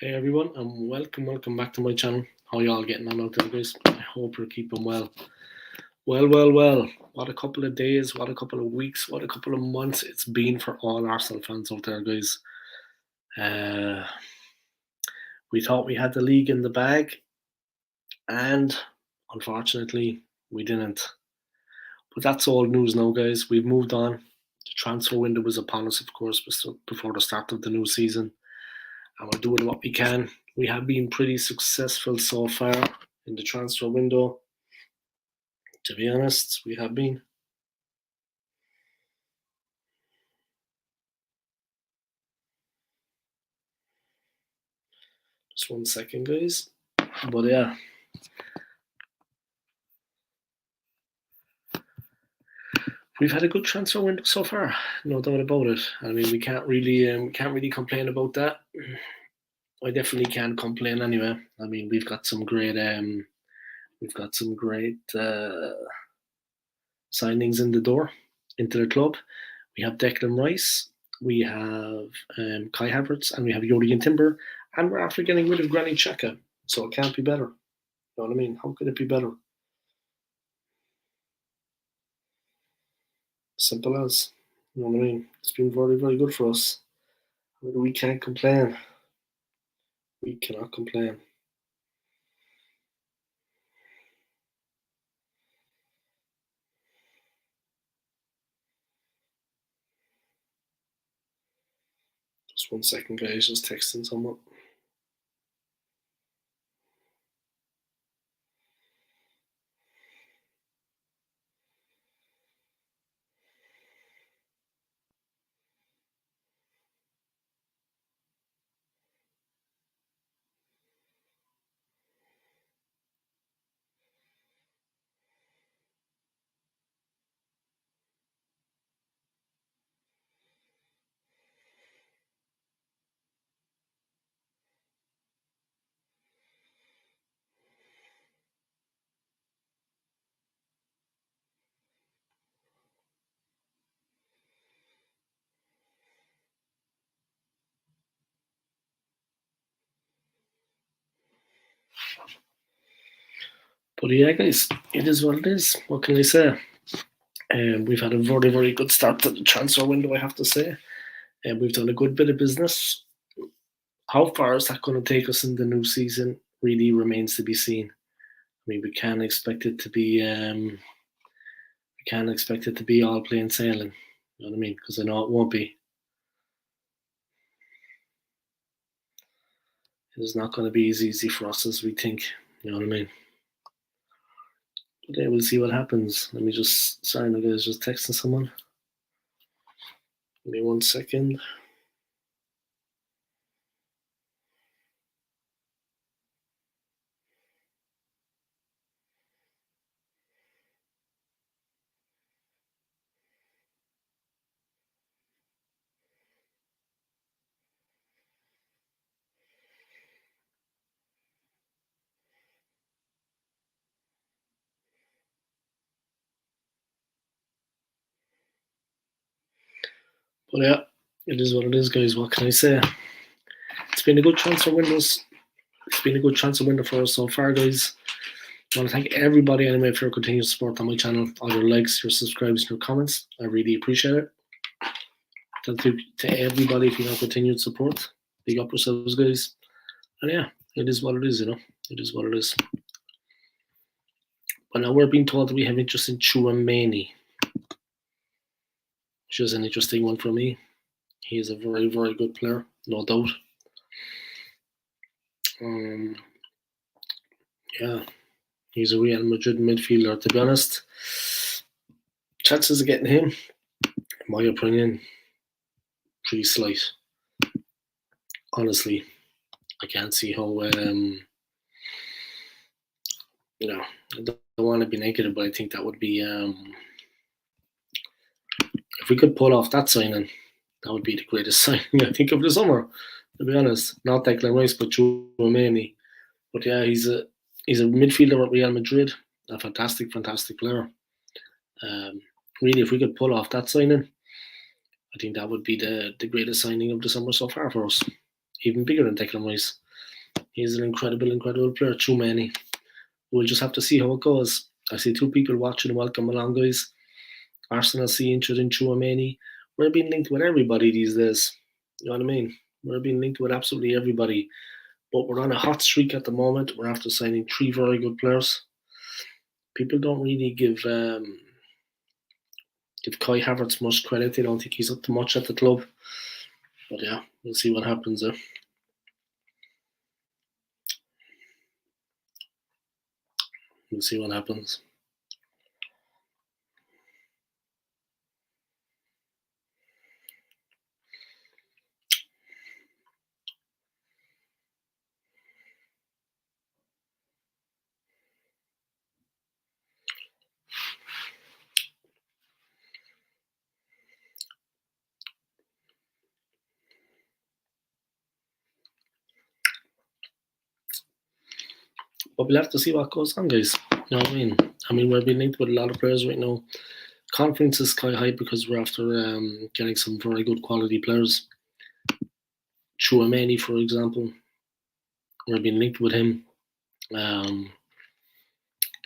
Hey everyone, and welcome back to my channel. How y'all getting on out there, guys? I hope you're keeping well. Well. What a couple of days, what a couple of weeks, what a couple of months it's been for all Arsenal fans out there, guys. Uh, we thought we had the league in the bag, and unfortunately, we didn't. But that's old news now, guys. We've moved on. The transfer window was upon us, of course, before the start of the new season, and we're doing what we can. We have been pretty successful so far in the transfer window. To be honest, we have been. Just 1 second, guys. But yeah, we've had a good transfer window so far, no doubt about it. I mean, we can't really complain about that. I definitely can't complain anyway. I mean, we've got some great signings in the door into the club. We have Declan Rice, we have Kai Havertz, and we have Jurgen Timber, and we're after getting rid of Granit Xhaka. So it can't be better. You know what I mean? How could it be better? Simple as. You know what I mean? It's been very good for us. We can't complain. We cannot complain. Just 1 second, guys. Just texting someone. But yeah, guys, it is what it is. What can I say? We've had a very good start to the transfer window, I have to say. We've done a good bit of business. How far is that going to take us in the new season really remains to be seen. I mean, we can't expect it to be all plain sailing. You know what I mean? Because I know it won't be. It's not going to be as easy for us as we think. You know what I mean? But yeah, we'll see what happens. Let me just. Sorry, my guys, just texting someone. Give me 1 second. But yeah, it is what it is, guys. What can I say? It's been a good transfer window. It's been a good transfer window for us so far, guys. I want to thank everybody anyway for your continued support on my channel, all your likes, your subscribes, and your comments. I really appreciate it. Thank you to everybody for your continued support. Big up yourselves, guys. And yeah, it is what it is, you know. It is what it is. But now we're being told that we have interest in Tchouaméni, which is an interesting one for me. He is a very good player, no doubt. Yeah, he's a Real Madrid midfielder. To be honest, chances of getting him, in my opinion, pretty slight. Honestly, I can't see how. I don't want to be negative, but I think that would be if we could pull off that signing, that would be the greatest signing I think of the summer. To be honest, not Declan Rice, but Tchouaméni. But yeah, he's a midfielder at Real Madrid, a fantastic player. Really, if we could pull off that signing, I think that would be the greatest signing of the summer so far for us. Even bigger than Declan Rice. He's an incredible, incredible player, Tchouaméni. We'll just have to see how it goes. I see two people watching. Welcome along, guys. Arsenal see interested in Tchouaméni. We're being linked with everybody these days. You know what I mean? We're being linked with absolutely everybody. But we're on a hot streak at the moment. We're after signing 3 very good players. People don't really give Kai Havertz much credit. They don't think he's up to much at the club. But yeah, we'll see what happens there. We'll see what happens. But we'll have to see what goes on, guys. You know what I mean? We're being linked with a lot of players right now. Confidence is sky high because we're after getting some very good quality players. Tchouaméni, for example, we're being linked with him.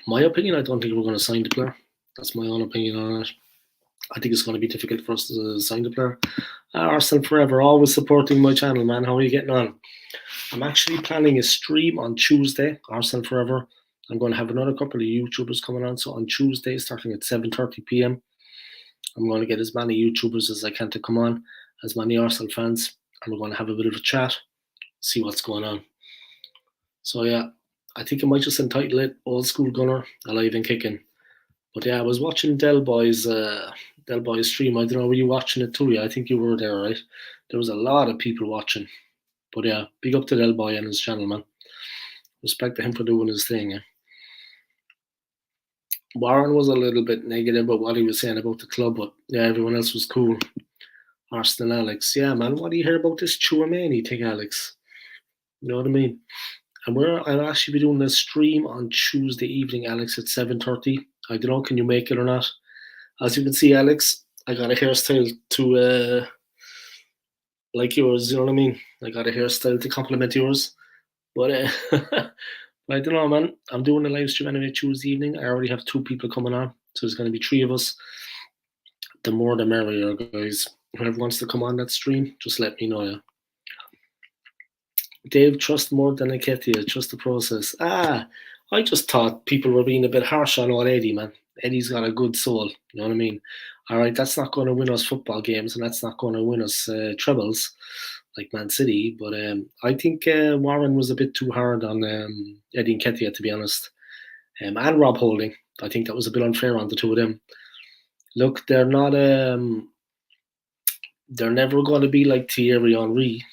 My opinion, I don't think we're going to sign the player. That's my own opinion on it. I think it's going to be difficult for us to sign the player. Arsenal forever, always supporting my channel, man. How are you getting on? I'm actually planning a stream on Tuesday, Arsenal forever. I'm going to have another couple of YouTubers coming on. So on Tuesday, starting at 7:30 p.m, I'm going to get as many YouTubers as I can to come on, as many Arsenal fans, and we're going to have a bit of a chat, see what's going on. So yeah, I think I might just entitle it Old School Gunner, Alive and Kicking. But yeah, I was watching Del Boy's stream. I don't know, were you watching it too? Yeah, I think you were there, right? There was a lot of people watching. But yeah, big up to Del Boy and his channel, man. Respect to him for doing his thing. Yeah. Warren was a little bit negative about what he was saying about the club, but yeah, everyone else was cool. Arsenal Alex, yeah, man. What do you hear about this Tchouaméni thing, Alex? You know what I mean? And I'll actually be doing a stream on Tuesday evening, Alex, at 7:30. I don't know, can you make it or not? As you can see, Alex, I got a hairstyle to like yours. You know what I mean? I got a hairstyle to complement yours. But I don't know, man. I'm doing a live stream anyway Tuesday evening. I already have 2 people coming on, so there's going to be 3 of us. The more the merrier, guys. Whoever wants to come on that stream, just let me know. Yeah. Dave, trust more than Nketiah. Trust the process. I just thought people were being a bit harsh on old Eddie, man. Eddie's got a good soul. You know what I mean? All right, that's not going to win us football games, and that's not going to win us trebles like Man City. But I think Warren was a bit too hard on Eddie Nketiah, to be honest. And Rob Holding. I think that was a bit unfair on the 2 of them. Look, they're not. They're never going to be like Thierry Henry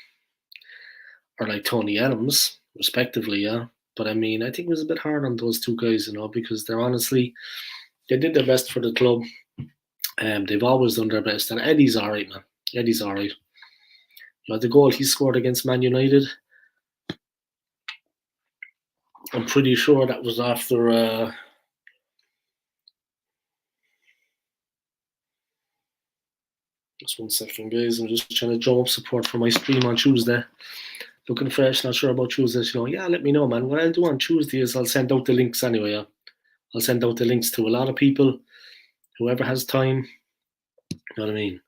or like Tony Adams, respectively, yeah. But I think it was a bit hard on those 2 guys, you know, because they did their best for the club. They've always done their best. And Eddie's all right, man. Eddie's all right. You know, the goal he scored against Man United, I'm pretty sure that was after... just 1 second, guys. I'm just trying to drum up support for my stream on Tuesday. Looking fresh, not sure about Tuesday. You know, yeah, let me know, man. What I'll do on Tuesday is I'll send out the links anyway. Yeah? I'll send out the links to a lot of people. Whoever has time, you know what I mean?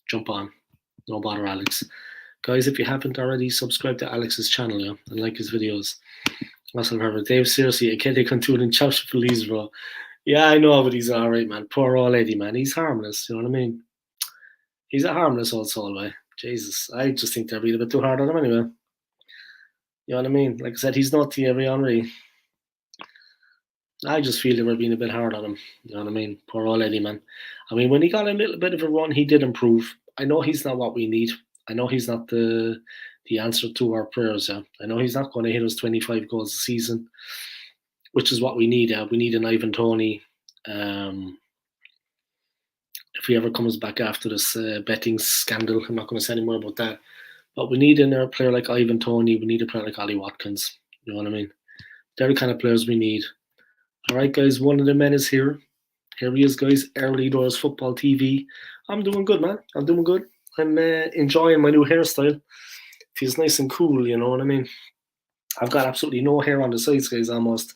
Jump on. No bother, Alex. Guys, if you haven't already, subscribe to Alex's channel, yeah, and like his videos. Awesome, Herbert. Dave, seriously, I can't take on to it in Chelsea, please, bro. Yeah, I know, but he's all right, man. Poor old Eddie, man. He's harmless, you know what I mean? He's a harmless old soul, man. Jesus, I just think they're being a bit too hard on him anyway. You know what I mean? Like I said, he's not Thierry Henry. I just feel they were being a bit hard on him. You know what I mean? Poor old Eddie, man. When he got a little bit of a run, he did improve. I know he's not what we need. I know he's not the answer to our prayers. Yeah? I know he's not going to hit us 25 goals a season, which is what we need. Yeah? We need an Ivan Toney. If he ever comes back after this betting scandal, I'm not going to say any more about that. But we need a player like Ivan Toney. We need a player like Ollie Watkins. You know what I mean? They're the kind of players we need. All right, guys. One of the men is here. Here he is, guys. Early Doors Football TV. I'm doing good, man. I'm doing good. I'm enjoying my new hairstyle. Feels nice and cool, you know what I mean? I've got absolutely no hair on the sides, guys, almost.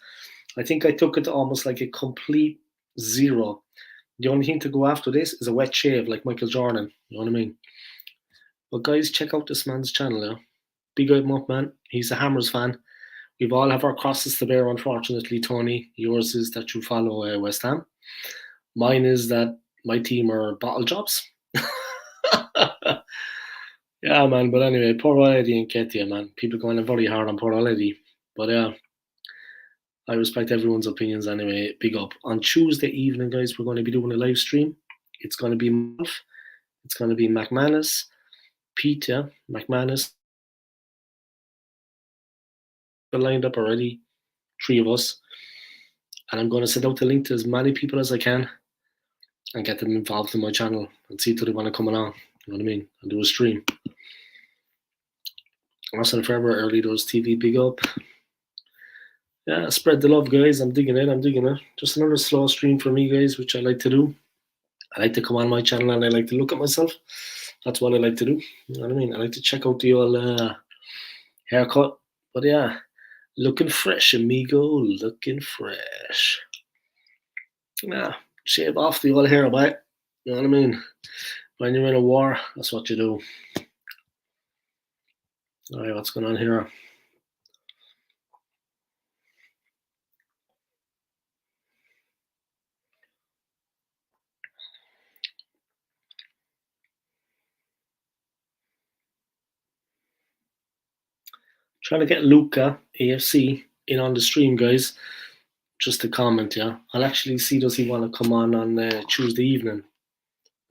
I think I took it to almost like a complete zero. The only thing to go after this is a wet shave like Michael Jordan. You know what I mean? But guys, check out this man's channel, yeah. Big up up, man. He's a Hammers fan. We've all have our crosses to bear, unfortunately, Tony. Yours is that you follow West Ham. Mine is that my team are bottle jobs. Yeah, man. But anyway, poor Eddie and Ketia, man. People going very hard on poor Eddie. But yeah, I respect everyone's opinions anyway. Big up. On Tuesday evening, guys, we're going to be doing a live stream. It's going to be myself. It's going to be McManus, Peter, McManus. We're lined up already, 3 of us. And I'm going to send out the link to as many people as I can and get them involved in my channel and see if they want to come along. You know what I mean? And do a stream. Arsenal Forever, Early Doors TV, big up. Yeah, spread the love, guys. I'm digging it. Just another slow stream for me, guys, which I like to do. I like to come on my channel and I like to look at myself. That's what I like to do. You know what I mean? I like to check out the old haircut. But yeah, looking fresh, amigo. Looking fresh. Yeah, shave off the old hair, boy. You know what I mean? When you're in a war, that's what you do. Alright, what's going on here? Trying to get Luca AFC in on the stream, guys. Just a comment, yeah. I'll actually see does he want to come on Tuesday evening.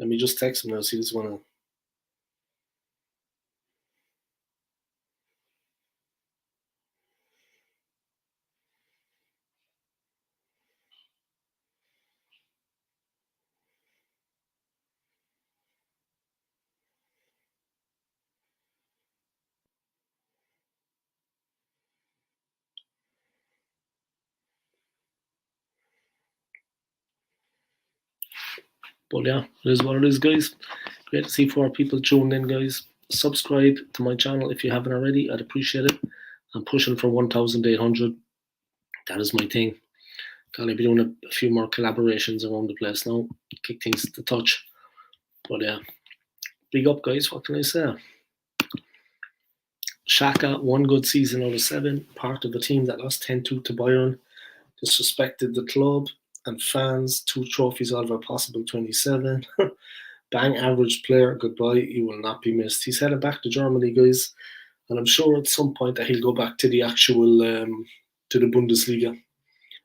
Let me just text him now. See does he want to. But yeah, it is what it is, guys. Great to see 4 people tuned in, guys. Subscribe to my channel if you haven't already. I'd appreciate it. I'm pushing for 1,800. That is my thing. Gonna be doing a few more collaborations around the place now. Kick things to touch. But yeah, big up, guys. What can I say? Xhaka, 1 good season out of 7. Part of a team that lost 10-2 to Bayern. Disrespected the club and fans. 2 trophies out of a possible 27. Bang average player. Goodbye. He will not be missed. He's headed back to Germany, guys. And I'm sure at some point that he'll go back to the actual, to the Bundesliga.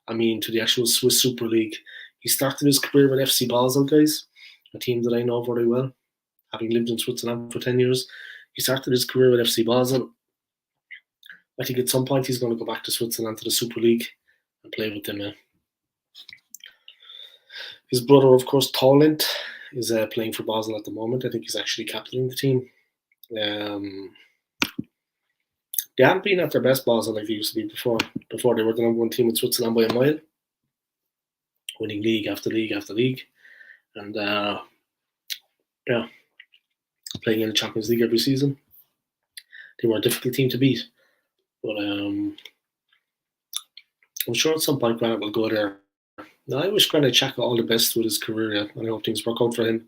I mean, to the actual Swiss Super League. He started his career with FC Basel, guys, a team that I know very well, having lived in Switzerland for 10 years. He started his career with FC Basel. I think at some point he's going to go back to Switzerland to the Super League and play with them. His brother, of course, Taulant, is playing for Basel at the moment. I think he's actually captaining the team. They haven't been at their best Basel like they used to be before. Before they were the number 1 team in Switzerland by a mile, winning league after league after league, and yeah, playing in the Champions League every season. They were a difficult team to beat, but I'm sure at some point Granite will go there. Now, I wish Granite Xhaka all the best with his career, yeah, and I hope things work out for him.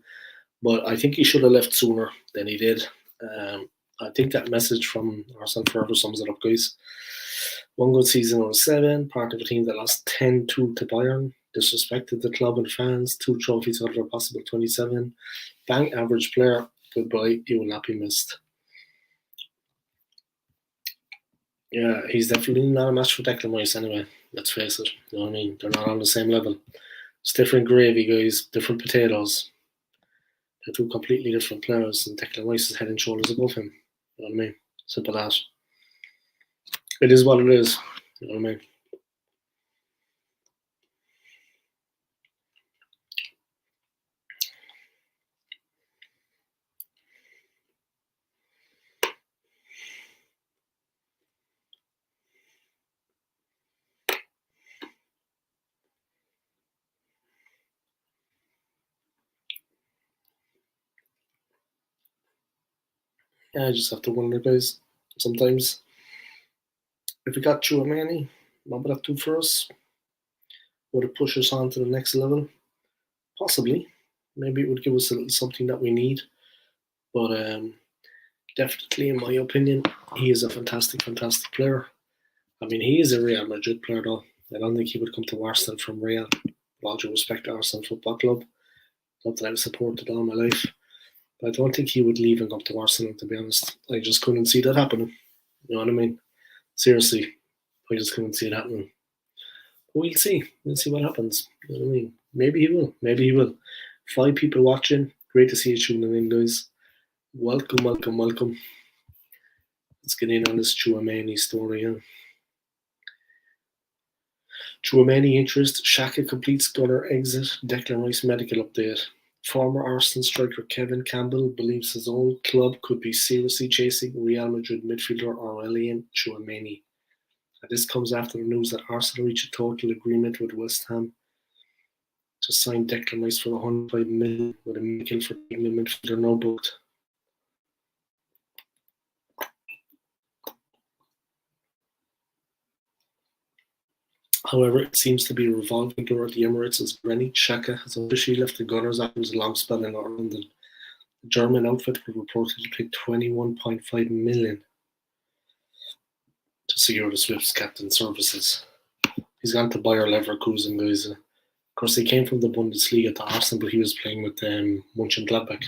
But I think he should have left sooner than he did. I think that message from Arsenal Forever sums it up, guys. 1 good season out of 7, part of a team that lost 10-2 to Bayern, disrespected the club and fans, 2 trophies out of a possible 27. Bang average player. Goodbye. He will not be missed. Yeah, he's definitely not a match for Declan Rice anyway. Let's face it. You know what I mean? They're not on the same level. It's different gravy, guys. Different potatoes. They're 2 completely different players, and Declan Rice is head and shoulders above him. You know what I mean? Simple as. It is what it is. You know what I mean? Yeah, I just have to wonder, guys. Sometimes If we got Tchouaméni, what would that do for us? Would it push us on to the next level? Possibly. Maybe it would give us a little something that we need. But definitely, in my opinion, he is a fantastic, fantastic player. I mean, he is a Real Madrid player, though. I don't think he would come to Arsenal from Real. With all due respect to Arsenal Football Club, not that I've supported all my life. But I don't think he would leave and come to Arsenal, to be honest. I just couldn't see that happening. You know what I mean? Seriously, I just couldn't see it happening. But we'll see. We'll see what happens. You know what I mean? Maybe he will. Maybe he will. 5 people watching. Great to see you tuning in, guys. Welcome, welcome, welcome. Let's get in on this Tchouaméni story. Huh? Tchouaméni interest. Xhaka completes Gunner exit. Declan Rice medical update. Former Arsenal striker Kevin Campbell believes his own club could be seriously chasing Real Madrid midfielder Aurélien Tchouaméni. And this comes after the news that Arsenal reached a total agreement with West Ham to sign Declan Rice for 105 million with a medical for England midfielder now booked. However, it seems to be a revolving door at the Emirates as Granit Xhaka has officially left the Gunners after his long spell in Ireland. The German outfit will reportedly pay 21.5 million to secure the Swift's captain services. He's gone to Bayer Leverkusen, guys. Of course, he came from the Bundesliga to Arsenal, but he was playing with Mönchengladbach.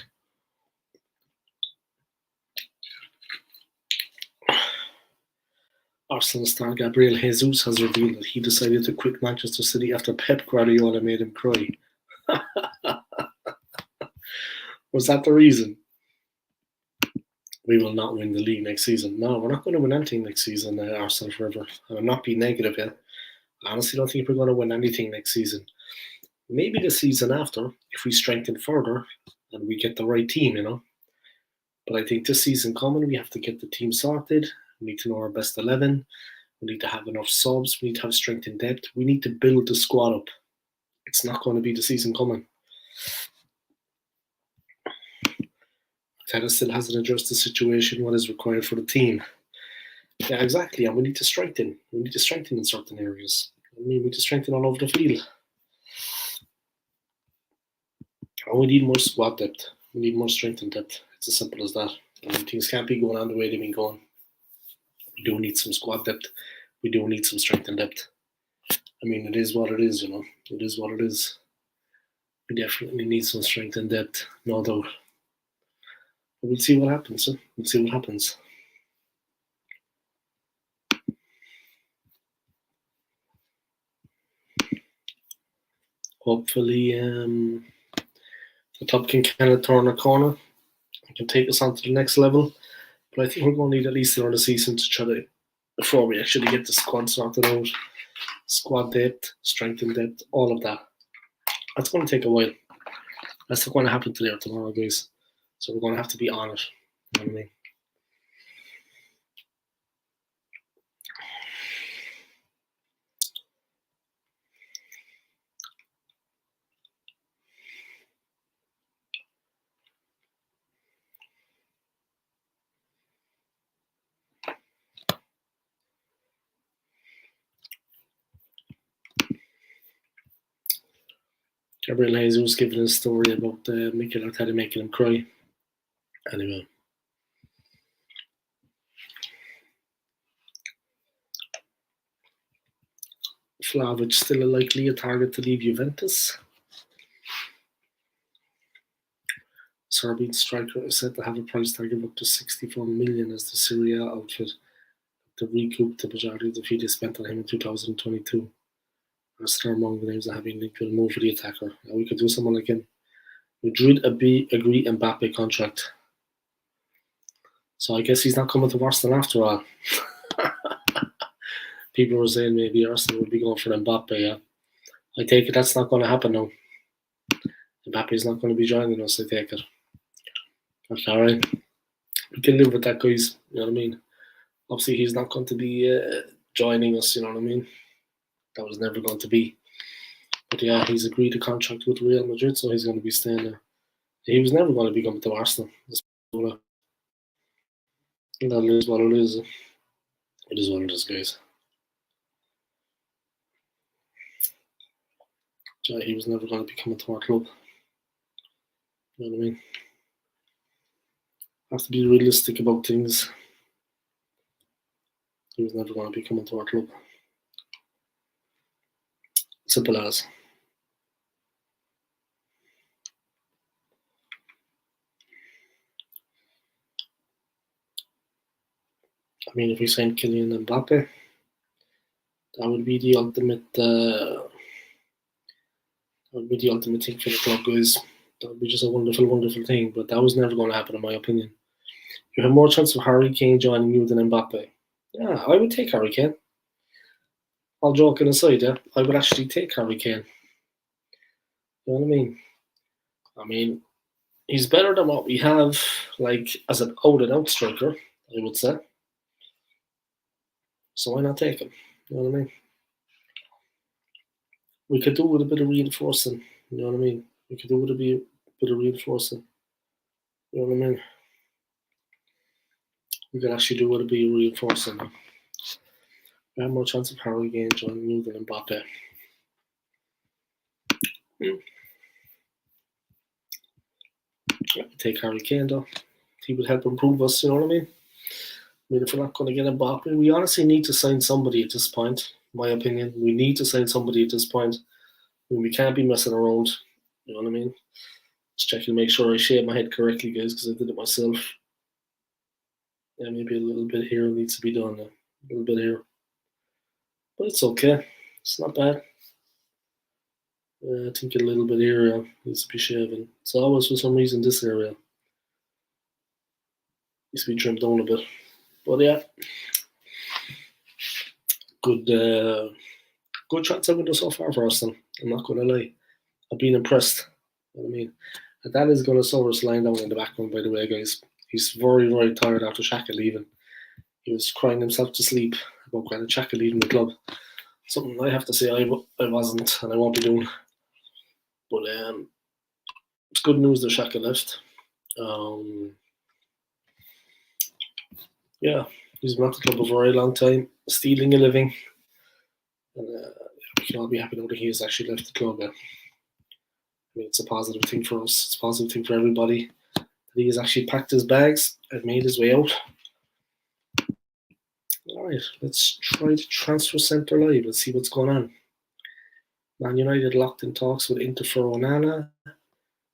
Arsenal star Gabriel Jesus has revealed that he decided to quit Manchester City after Pep Guardiola made him cry. Was that the reason? We will not win the league next season. No, we're not going to win anything next season, Arsenal forever. I'm not being negative yet. I honestly don't think we're going to win anything next season. Maybe the season after, if we strengthen further and we get the right team, you know. But I think this season coming, we have to get the team sorted. We need to know our best 11. We need to have enough subs. We need to have strength in depth. We need to build the squad up. It's not going to be the season coming. Arteta still hasn't addressed the situation, what is required for the team. Yeah, exactly. And we need to strengthen. We need to strengthen in certain areas. I mean, we need to strengthen all over the field. And we need more squad depth. We need more strength and depth. It's as simple as that. I mean, things can't be going on the way they've been going. We do need some squad depth. We do need some strength and depth. I mean, it is what it is, you know. It is what it is. We definitely need some strength and depth, no doubt. But we'll see what happens, huh? We'll see what happens. Hopefully, the top can kind of turn a corner and can take us on to the next level. But I think we're going to need at least another season to try to, before we actually get the squad sorted out. Squad depth, strength and depth, all of that. That's going to take a while. That's not going to happen today or tomorrow, guys. So we're going to have to be on it. You know what I mean? Gabriel Jesus giving a story about Mikel Arteta making him cry. Anyway. Vlahovic still a target to leave Juventus. Serbian striker is said to have a price tag of up to 64 million as the Serie A outfit to recoup the majority of the fee they spent on him in 2022. Arsenal among the names that have been linked with a move for the attacker. Now we could do someone like him. Madrid agree Mbappe contract. So I guess he's not coming to Arsenal after all. People were saying maybe Arsenal would be going for Mbappe, yeah. I take it that's not going to happen now. Mbappe is not going to be joining us, I take it. That's alright. We can live with that, guys. You know what I mean? Obviously, he's not going to be joining us, you know what I mean? That was never going to be. But yeah, he's agreed a contract with Real Madrid, so he's going to be staying there. He was never going to be coming to Arsenal. That is what it is. It is what it is, guys. He was never going to be coming to our club. You know what I mean? Have to be realistic about things. He was never going to be coming to our club. Simple as. I mean, if we signed Kylian Mbappe, that would be the ultimate. That would be the ultimate thing for the club, guys. That would be just a wonderful, wonderful thing. But that was never going to happen, in my opinion. You have more chance of Harry Kane joining you than Mbappe. Yeah, I would take Harry Kane. All joking aside, yeah, I would actually take Harry Kane. You know what I mean? I mean, he's better than what we have, like as an out-and-out striker, I would say. So why not take him? You know what I mean? We could do with a bit of reinforcing. You know what I mean? We could do with a bit of reinforcing. You know what I mean? We could actually do with a bit of reinforcing. We have more chance of Harry Kane joining you than Mbappe. Yeah, take Harry Kane though. He would help improve us. You know what I mean? I mean, if we're not going to get Mbappe, we honestly need to sign somebody at this point. In my opinion, we need to sign somebody at this point. I mean, we can't be messing around. You know what I mean? Just checking to make sure I shave my head correctly, guys, because I did it myself. Yeah, maybe a little bit here needs to be done. A little bit here, but it's okay. It's not bad. I think a little bit here needs to be shaven. It's always for some reason this area needs to be trimmed down a bit. But yeah, good transfer window so far for Arsenal. I'm not going to lie. I've been impressed. You know what I mean? And that is Gunnar lying down in the background, by the way, guys. He's very, very tired after Xhaka leaving. He was crying himself to sleep about Granit Xhaka leaving the club. Something I have to say I wasn't, and I won't be doing. But it's good news that Xhaka left. Yeah, he's been at the club a very long time, stealing a living. And we can all be happy now that he has actually left the club. I mean, it's a positive thing for us. It's a positive thing for everybody that he has actually packed his bags and made his way out. All right, let's try the transfer centre live. Let's see what's going on. Man United locked in talks with Inter for Onana.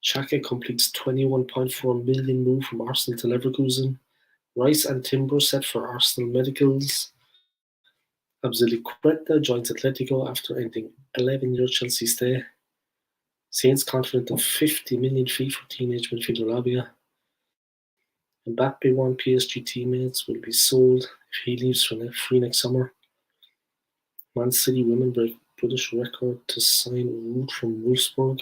Xhaka completes 21.4 million move from Arsenal to Leverkusen. Rice and Timber set for Arsenal medicals. Azpilicueta joins Atletico after ending 11-year Chelsea stay. Saints confident of 50 million fee for teenage midfielder Lavia. Mbappe warned PSG teammates will be sold if he leaves for free next summer. Man City women break British record to sign Root from Wolfsburg.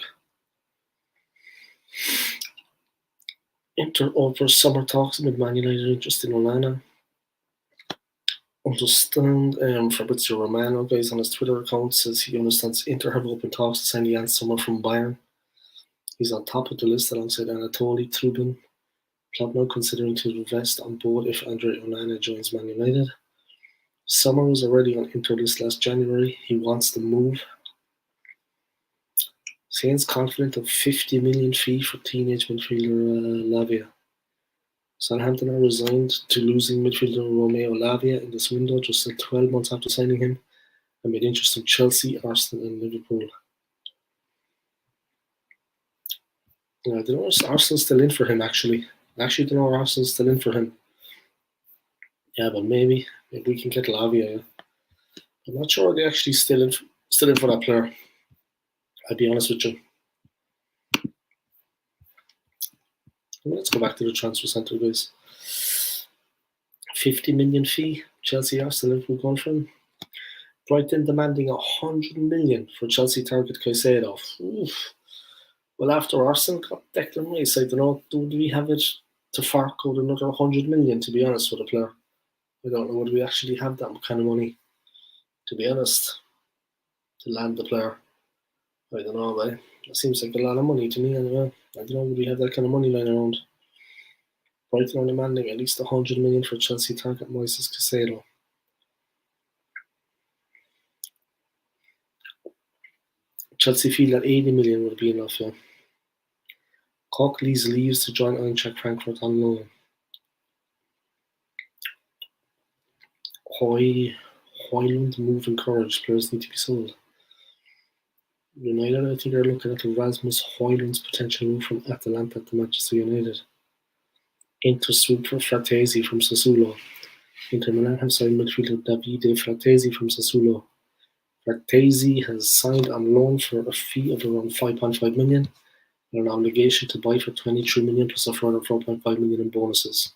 Inter over summer talks with Man United interest in Onana. Understand Fabrizio Romano, guys, on his Twitter account says he understands Inter have open talks to sign Jan Sommer from Bayern. He's on top of the list alongside Anatoly Trubin. Club now considering to invest on board if Andre Onana joins Man United. Sommer was already on Inter list last January. He wants to move. Saints confident of 50 million fee for teenage midfielder Lavia. Southampton are resigned to losing midfielder Romeo Lavia in this window just 12 months after signing him, amid interest from Chelsea, Arsenal and Liverpool. I don't know if Arsenal's still in for him, actually. I actually don't know if Arsenal's still in for him. Yeah, but maybe we can get Lavia. Yeah. I'm not sure they're actually still in for that player. I'll be honest with you. Let's go back to the transfer centre, guys. 50 million fee, Chelsea, Arsenal, Liverpool going for him. Brighton demanding 100 million for Chelsea target Caicedo. Oof. Well, after Arsenal got Declan Rice, I don't know, do we have it to fork out another 100 million, to be honest, with a player? I don't know whether we actually have that kind of money, to be honest, to land the player. I don't know, but it seems like a lot of money to me anyway. I don't know, would we have that kind of money lying around? Brighton are demanding at least 100 million for Chelsea target Moises Caicedo. Chelsea feel that 80 million would be enough, yeah. Cochlease leaves to join Eintracht Frankfurt on loan. Højlund move encouraged. Players need to be sold. United, I think, are looking at Rasmus Højlund's potential move from Atalanta to Manchester United. Inter swoop for Fratesi from Sassuolo. Inter Milan have signed midfielder Davide Fratesi from Sassuolo. Fratesi has signed on loan for a fee of around 5.5 million and an obligation to buy for 23 million plus a further 4.5 million in bonuses.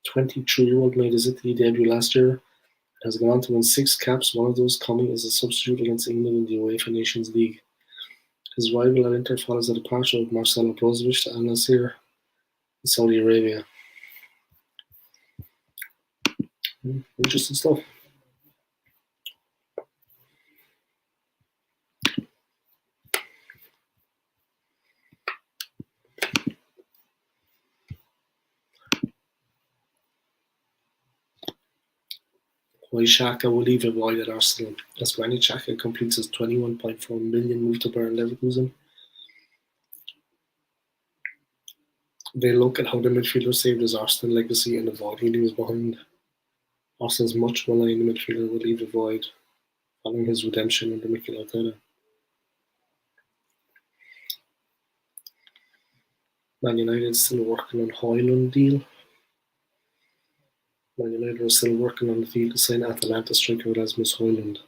The 23-year-old made his Italy debut last year and has gone on to win 6 caps, one of those coming as a substitute against England in the UEFA Nations League. His rival at Inter follows the departure of Marcelo Brozovic to Al Nassr in Saudi Arabia. Interesting stuff. Why Xhaka will leave it wide at Arsenal as Granit Xhaka completes his 21.4 million move to Bayern Leverkusen. They look at how the midfielder saved his Arsenal legacy and the void he leaves behind. Arsenal's much maligned midfielder will leave the void following his redemption under Mikel Arteta. Man United is still working on Højlund deal. Man United are still working on the deal to sign Atalanta striker Rasmus Højlund.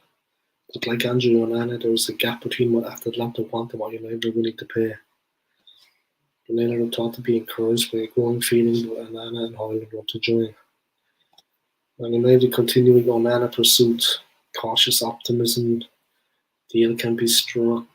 But like Andrew Onana, there is a gap between what Atalanta want and what United are willing to pay. United are thought to be encouraged by a growing feeling that Onana and Højlund want to join. Man United continuing Onana pursuit, cautious optimism, deal can be struck.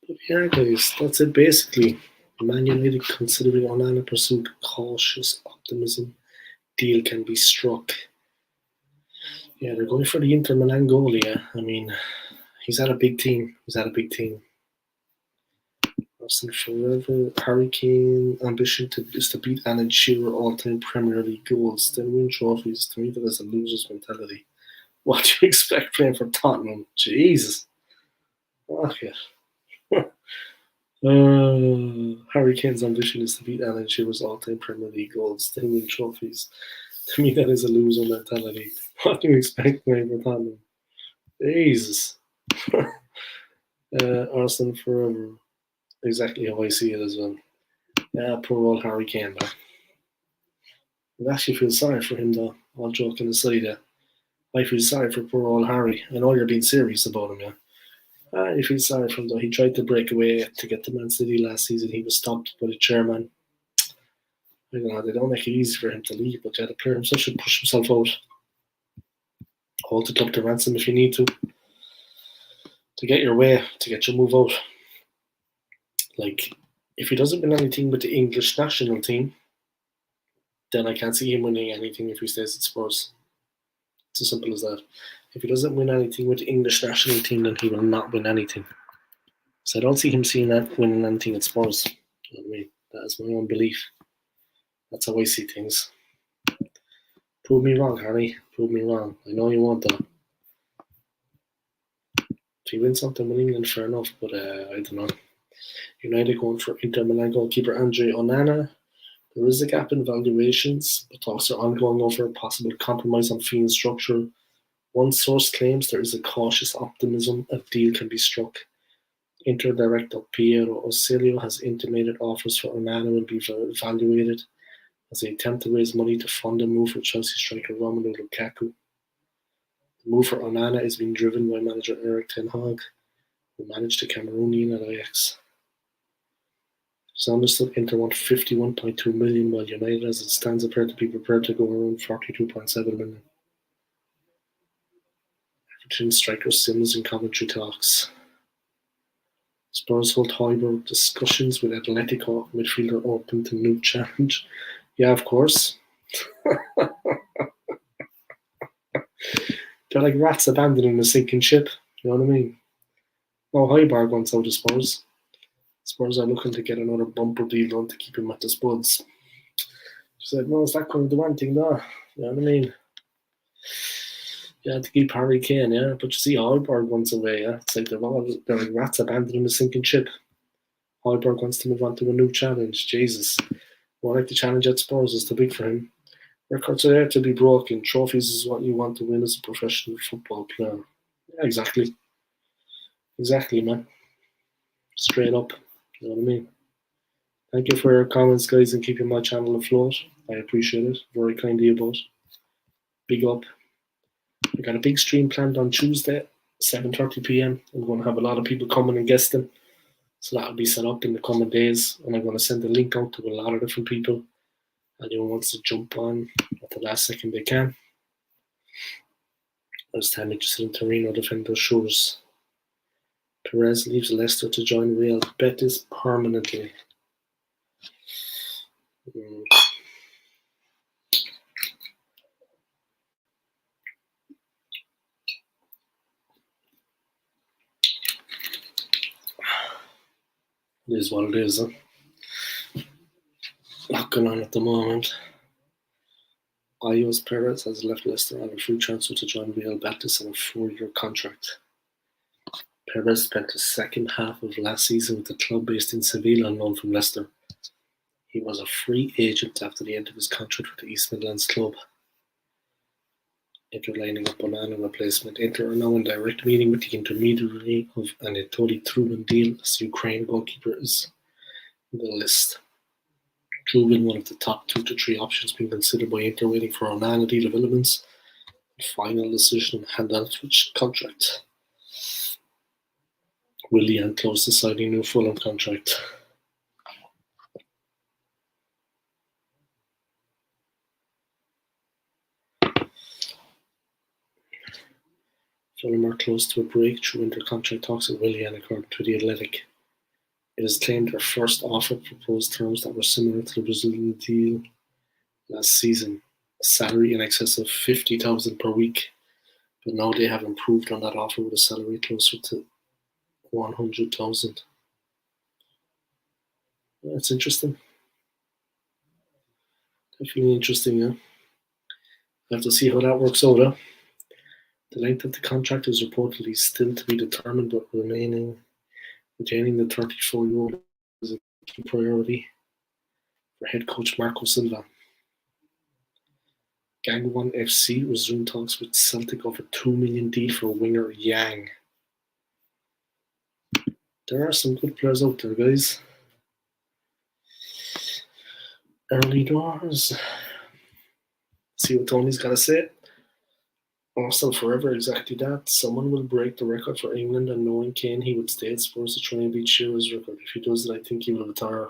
But yeah, guys, that's it basically. Man United considering Onana pursuit, cautious optimism, deal can be struck. Yeah, they're going for the Inter Milan goalie. Yeah, I mean, he's had a big team. Arsenal forever. Harry Kane ambition is to beat Alan Shearer all-time Premier League goals, then win trophies. To me, that is a loser's mentality. What do you expect playing for Tottenham? Jesus. Okay. Harry Kane's ambition is to beat Alan Shearer's all-time Premier League goals, then win trophies. To me, that is a loser mentality. What do you expect playing for Tottenham? Jesus. Arsenal forever. Exactly how I see it as well. Yeah, poor old Harry Kane, though. I actually feel sorry for him, though. All joking aside, I feel sorry for poor old Harry. I know you're being serious about him, yeah. I feel sorry for him, though. He tried to break away to get to Man City last season. He was stopped by the chairman. I don't know, they don't make it easy for him to leave, but yeah, the player himself should push himself out. Hold it up to ransom if you need to get your way, to get your move out. Like, if he doesn't win anything with the English national team, then I can't see him winning anything if he stays at Spurs. It's as simple as that. If he doesn't win anything with the English national team, then he will not win anything. So I don't see him winning anything at Spurs. You know what I mean? That is my own belief. That's how I see things. Prove me wrong, Harry. Prove me wrong. I know you want that. If you win something with England, fair enough, but I don't know. United going for Inter Milan goalkeeper Andre Onana. There is a gap in valuations, but talks are ongoing over a possible compromise on fee and structure. One source claims there is a cautious optimism a deal can be struck. Inter director Piero Osilio has intimated offers for Onana will be evaluated as they attempt to raise money to fund a move for Chelsea striker Romelu Lukaku. The move for Onana is being driven by manager Erik ten Hag, who managed the Cameroonian at Ajax. It's understood Inter want 51.2 million, while United, as it stands, appear to be prepared to go around 42.7 million. Everton striker Sims in commentary talks. Spurs hold Højbjerg discussions with Atletico midfielder open to new challenge. Yeah, of course. They're like rats abandoning a sinking ship. You know what I mean? No, Højbjerg wants out of Spurs. Spurs are looking to get another bumper deal done to keep him at the Spuds. She said, no, it's not going to do one thing there. You know what I mean? Yeah, to keep Harry Kane, yeah. But you see, Højbjerg wants away, yeah. It's like they're like rats abandoning a sinking ship. Højbjerg wants to move on to a new challenge. Jesus. More like the challenge at Spurs is too big for him. Records are there to be broken. Trophies is what you want to win as a professional football player. Yeah, exactly. Exactly, man. Straight up. You know what I mean? Thank you for your comments, guys, and keeping my channel afloat. I appreciate it. Very kind of you both. Big up. We got a big stream planned on Tuesday, 7:30 p.m. I'm going to have a lot of people coming and guesting. So that'll be set up in the coming days. And I'm going to send a link out to a lot of different people. Anyone wants to jump on at the last second they can. West Ham interested in Torino defender Shores. Perez leaves Leicester to join Real Betis permanently. It is what it is. Huh? A lot going on at the moment. Ayos Perez has left Leicester on a free transfer to join Real Betis on a 4-year contract. Perez spent the second half of last season with the club based in Sevilla on loan from Leicester. He was a free agent after the end of his contract with the East Midlands club. Inter lining up Onana replacement. Inter are now in direct meeting with the intermediary of Anatoly Trubin deal as the Ukraine goalkeeper is in the list. Trubin, one of the top 2 to 3 options being considered by Inter, waiting for Onana deal developments. Final decision on Handanovich's contract. Willian close to signing new Fulham contract. Fulham are close to a breakthrough in their contract talks with Willian, according to The Athletic. It is claimed their first offer proposed terms that were similar to the Brazilian deal last season, a salary in excess of $50,000 per week, but now they have improved on that offer with a salary closer to $100,000. That's interesting. Definitely interesting, yeah. I have to see how that works out, huh? The length of the contract is reportedly still to be determined, but retaining the 34-year-old is a key priority for head coach Marco Silva. Gangwon FC resumed talks with Celtic over $2 million deal for winger Yang. There are some good players out there, guys. Early doors. See what Tony's got to say. Arsenal forever, exactly that. Someone will break the record for England, and knowing Kane, he would stay at Spurs to try and beat Shearer's record. If he does it, I think he will retire.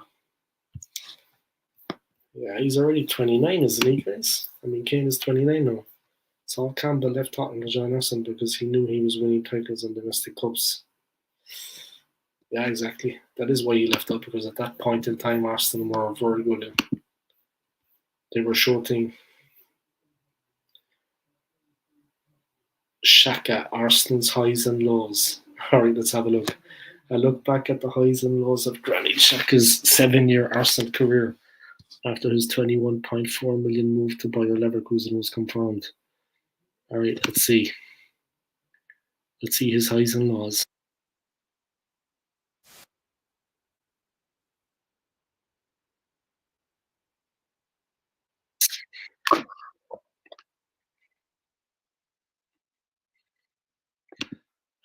Yeah, he's already 29, isn't he, guys? I mean, Kane is 29 now. Saul Campbell left Tottenham to join Arsenal because he knew he was winning titles and domestic cups. Yeah, exactly. That is why he left out, because at that point in time, Arsenal were very good. They were shorting Xhaka, Arsenal's highs and lows. Alright, let's have a look. I look back at the highs and lows of Granit Xhaka's 7-year Arsenal career. after his 21.4 million move to Bayer Leverkusen was confirmed. All right, let's see. Let's see his highs and lows.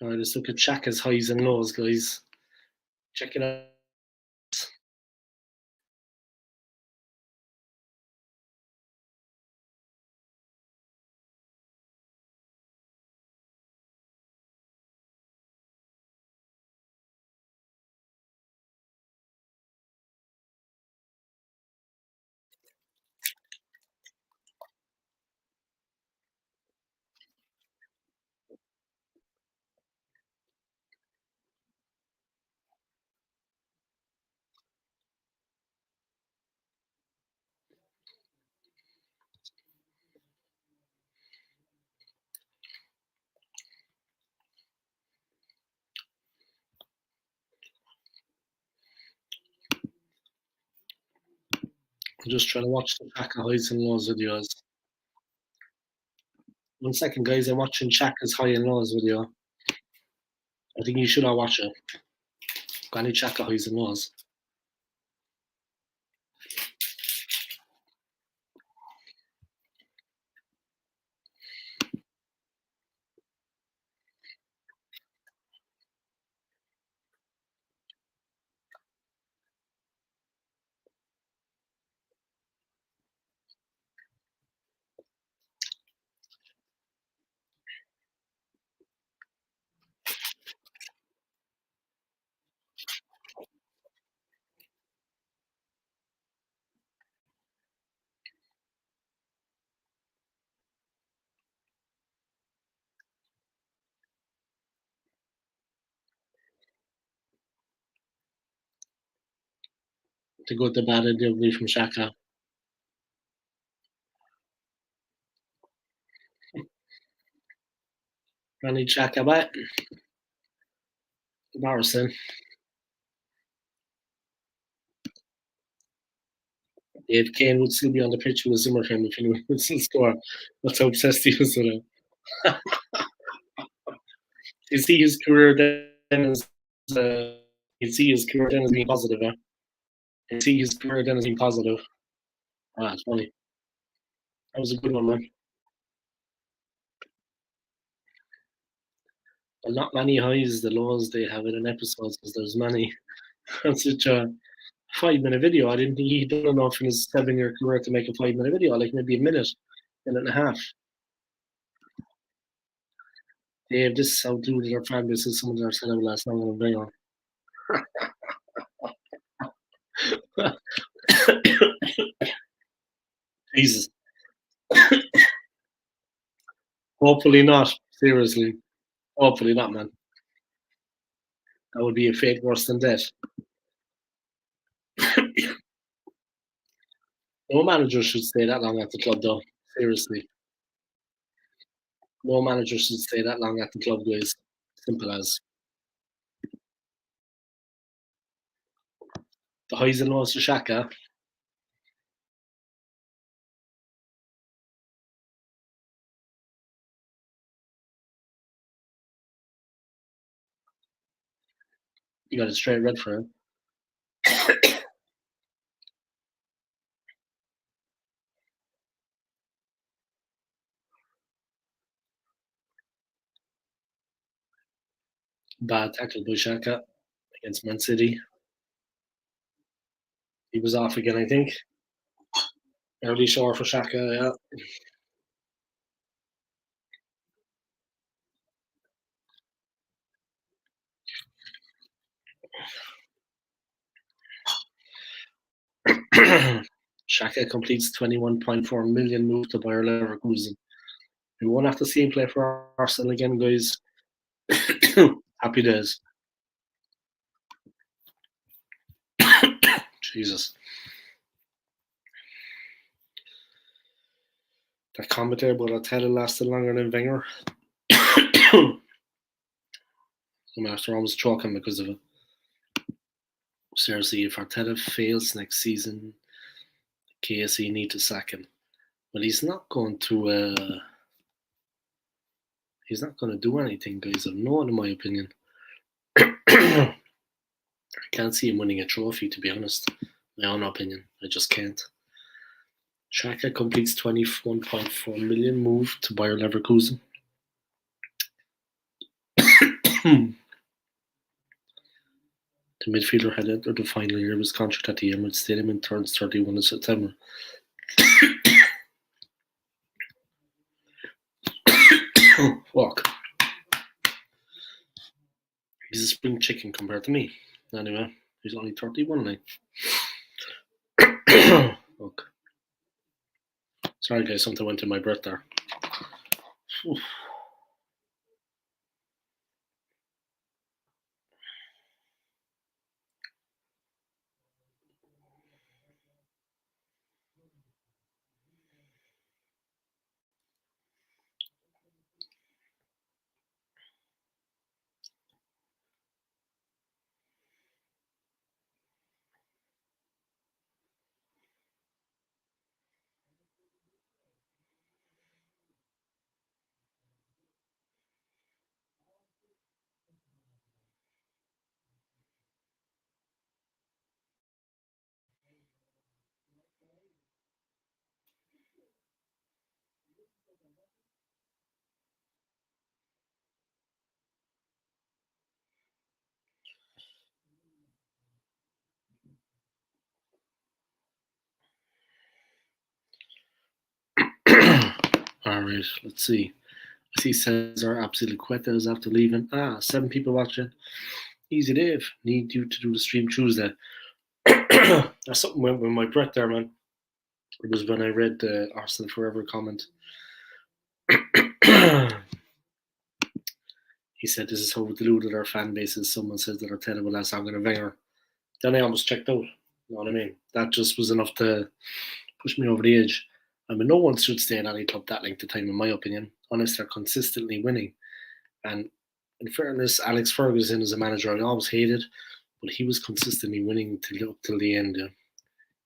All right, let's look at Xhaka's highs and lows, guys. Check it out. I'm just trying to watch the Xhaka highs and lows videos. 1 second, guys. I'm watching Xhaka's high and lows video. I think you should all watch it. Granny Xhaka highs and lows. The good, the bad, and the ugly from Xhaka. Granny Xhaka back. Embarrassing. If Kane would still be on the pitch with a Zimmer him if he would still score. That's how obsessed he was with it. You see his career then as you see his career then as being positive, huh? You see his career then as being positive. Ah, it's funny. That was a good one, man. Well, not many highs, the lows they have in an episode because there's many. That's such a 5 minute video. I didn't think he'd done enough in his 7 year career to make a 5 minute video, like maybe a minute and a half. Dave, this is how deluded our fan base is. Someone said it last night on a video. Jesus. Hopefully not. Seriously. Hopefully not, man. That would be a fate worse than death. No manager should stay that long at the club, though. Seriously. No manager should stay that long at the club, guys. Simple as. The highs and lows for Xhaka. You got a straight red for him. Bad tackle by Xhaka against Man City. He was off again, I think. Early shower for Xhaka, yeah. Xhaka completes 21.4 million move to Bayer Leverkusen. We won't have to see him play for Arsenal again, guys. Happy days. Jesus. That comment there about Arteta lasted longer than Wenger. I'm after almost choking because of it. Seriously, if Arteta fails next season, KSE need to sack him. Well, he's not going to. He's not going to do anything, guys. I've no one in my opinion. I can't see him winning a trophy, to be honest. My own opinion. I just can't. Xhaka completes 21.4 million move to Bayer Leverkusen. The midfielder had entered the final year of his contract at the Emirates Stadium and turns 31 in September. Oh, fuck. He's a spring chicken compared to me. Anyway, he's only 31 now. Fuck. Sorry guys, something went in my breath there. Oof. Alright, let's see. I see Cesar Azpilicueta is after leaving. 7 people watching. Easy Dave. Need you to do the stream Tuesday. That's something went with my breath there, man. It was when I read the Arsenal Forever comment. He said, "This is how deluded our fan base is. Someone says that our terrible last I'm gonna Wenger." Then I almost checked out. You know what I mean? That just was enough to push me over the edge. I mean, no one should stay in any club that length of time, in my opinion, unless they're consistently winning. And in fairness, Alex Ferguson is a manager I always hated, but he was consistently winning up till the end,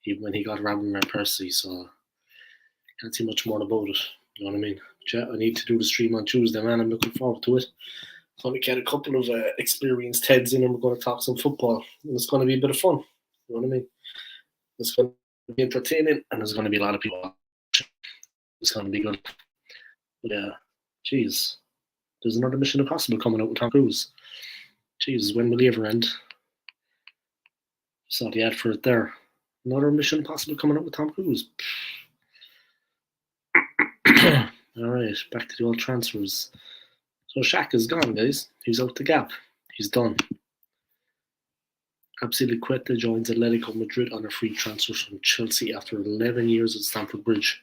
even when he got Robin Van Persie. So can't see much more about it. You know what I mean? I need to do the stream on Tuesday, man. I'm looking forward to it. So we get a couple of experienced heads in, and we're going to talk some football, and it's going to be a bit of fun. You know what I mean? It's going to be entertaining, and there's going to be a lot of people watching. It's going to be good. But yeah, jeez, there's another Mission Impossible coming out with Tom Cruise. Jeez, when will he ever end? Saw the ad for it there. Another Mission Impossible coming out with Tom Cruise. All right, back to the old transfers. So Shaq is gone, guys. He's out the gap. He's done. Azpilicueta joins Atletico Madrid on a free transfer from Chelsea after 11 years at Stamford Bridge.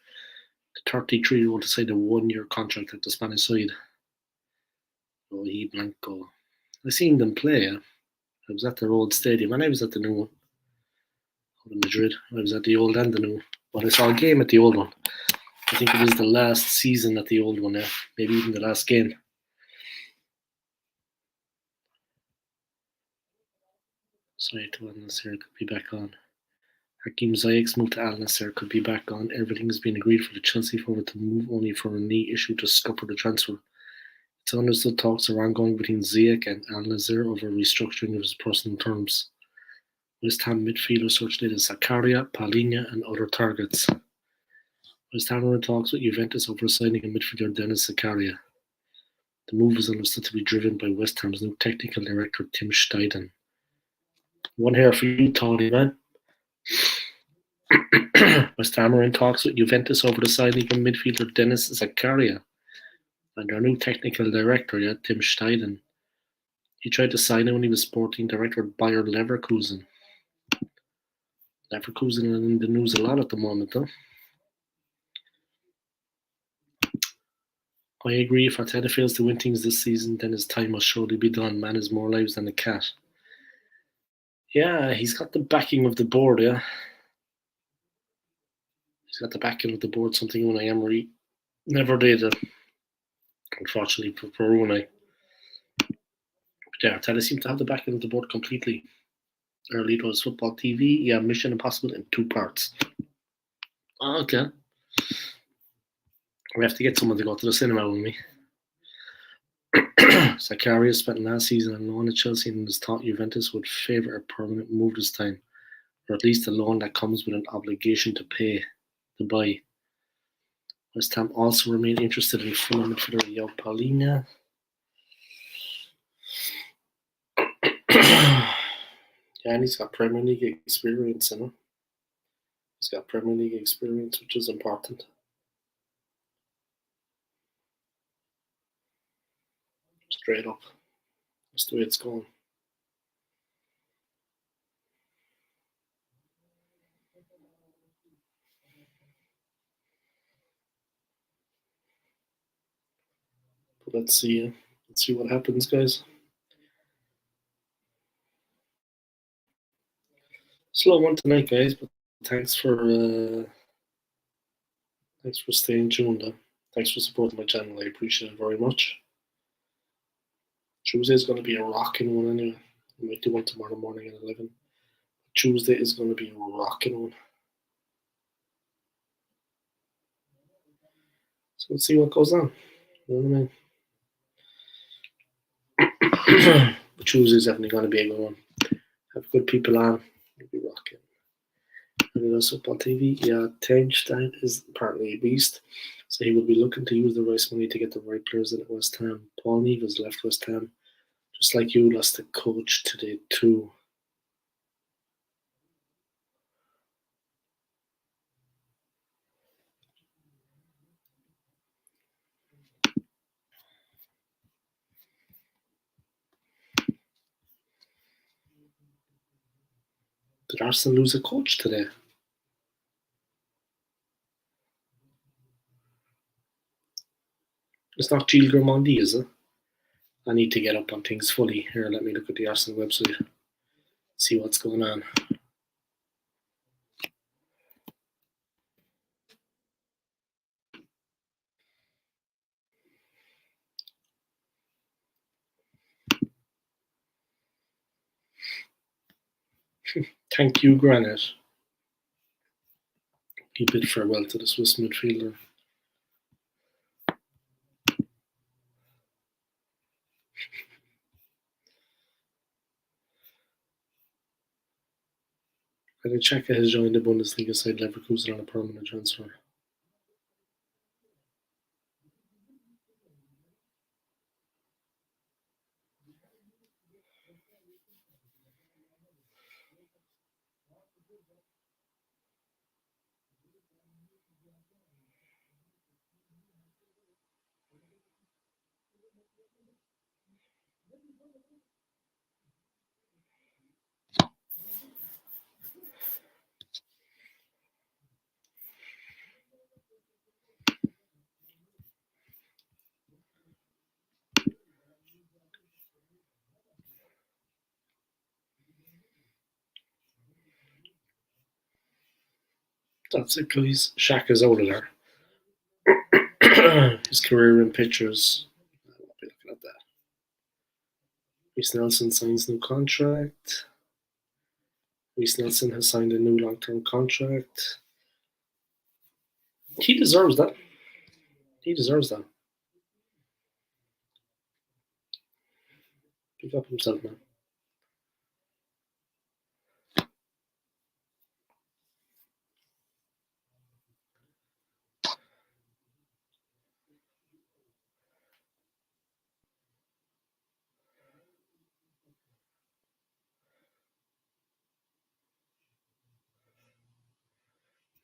The 33-year-old signed a 1-year contract at the Spanish side. Oh, he blanco. I seen them play. I was at their old stadium, and I was at the new one. In Madrid. I was at the old and the new. But I saw a game at the old one. I think it was the last season at the old one, maybe even the last game. Sorry, to Al Nassr could be back on. Hakim Ziyech's move to Al Nassr could be back on. Everything has been agreed for the Chelsea forward to move only for a knee issue to scupper the transfer. It's understood talks are ongoing between Ziyech and Al Nassr over restructuring of his personal terms. West Ham midfielder search leader Zakaria, Palhinha, and other targets. West Ham are in talks with Juventus over signing a midfielder Dennis Zakaria. The move is understood to be driven by West Ham's new technical director Tim Steidten. One here for you, Tony, man. West Ham are in talks with Juventus over the signing of midfielder Dennis Zakaria and their new technical director, Tim Steidten. He tried to sign him when he was sporting director at Bayer Leverkusen. Leverkusen are in the news a lot at the moment, though. I agree, if Arteta fails to win things this season, then his time must surely be done. Man has more lives than a cat. Yeah, he's got the backing of the board, yeah. He's got the backing of the board, something Unai Emery never did, unfortunately, for Unai. But yeah, Arteta seems to have the backing of the board completely. Early does football TV, yeah, Mission Impossible in 2 parts. Oh, okay. We have to get someone to go to the cinema with me. Zakaria spent last season on loan at Chelsea and was thought Juventus would favour a permanent move this time, or at least a loan that comes with an obligation to pay to buy. West Ham also remain interested in Fulham midfielder João Paulina. Yeah, and he's got Premier League experience, you know. He's got Premier League experience, which is important. Straight up. That's the way it's going. But let's see. Let's see what happens, guys. Slow one tonight, guys. But thanks for staying tuned. Thanks for supporting my channel. I appreciate it very much. Tuesday's going to be a rocking one anyway. I might do one tomorrow morning at 11. Tuesday is going to be a rocking one. So let's see what goes on. You know what I mean? But Tuesday's definitely going to be a good one. Have good people on. It'll be rocking. Football TV. Yeah, Tejstein is apparently a beast. So he will be looking to use the rice money to get the right players in at West Ham. Paul Neves left West Ham. Just like you lost the coach today too. Did Arsenal lose a coach today? It's not Gilles Gramondi, is it? I need to get up on things fully. Here, let me look at the Arsenal website. See what's going on. Thank you, Granite. He bid farewell to the Swiss midfielder. Granit Xhaka has joined the Bundesliga side Leverkusen on a permanent transfer. That's it, guys. Xhaka's out of there. His career in pictures. I won't be looking at that. Reece Nelson signs new contract. Reece Nelson has signed a new long-term contract. He deserves that. He deserves that. Pick up himself, man.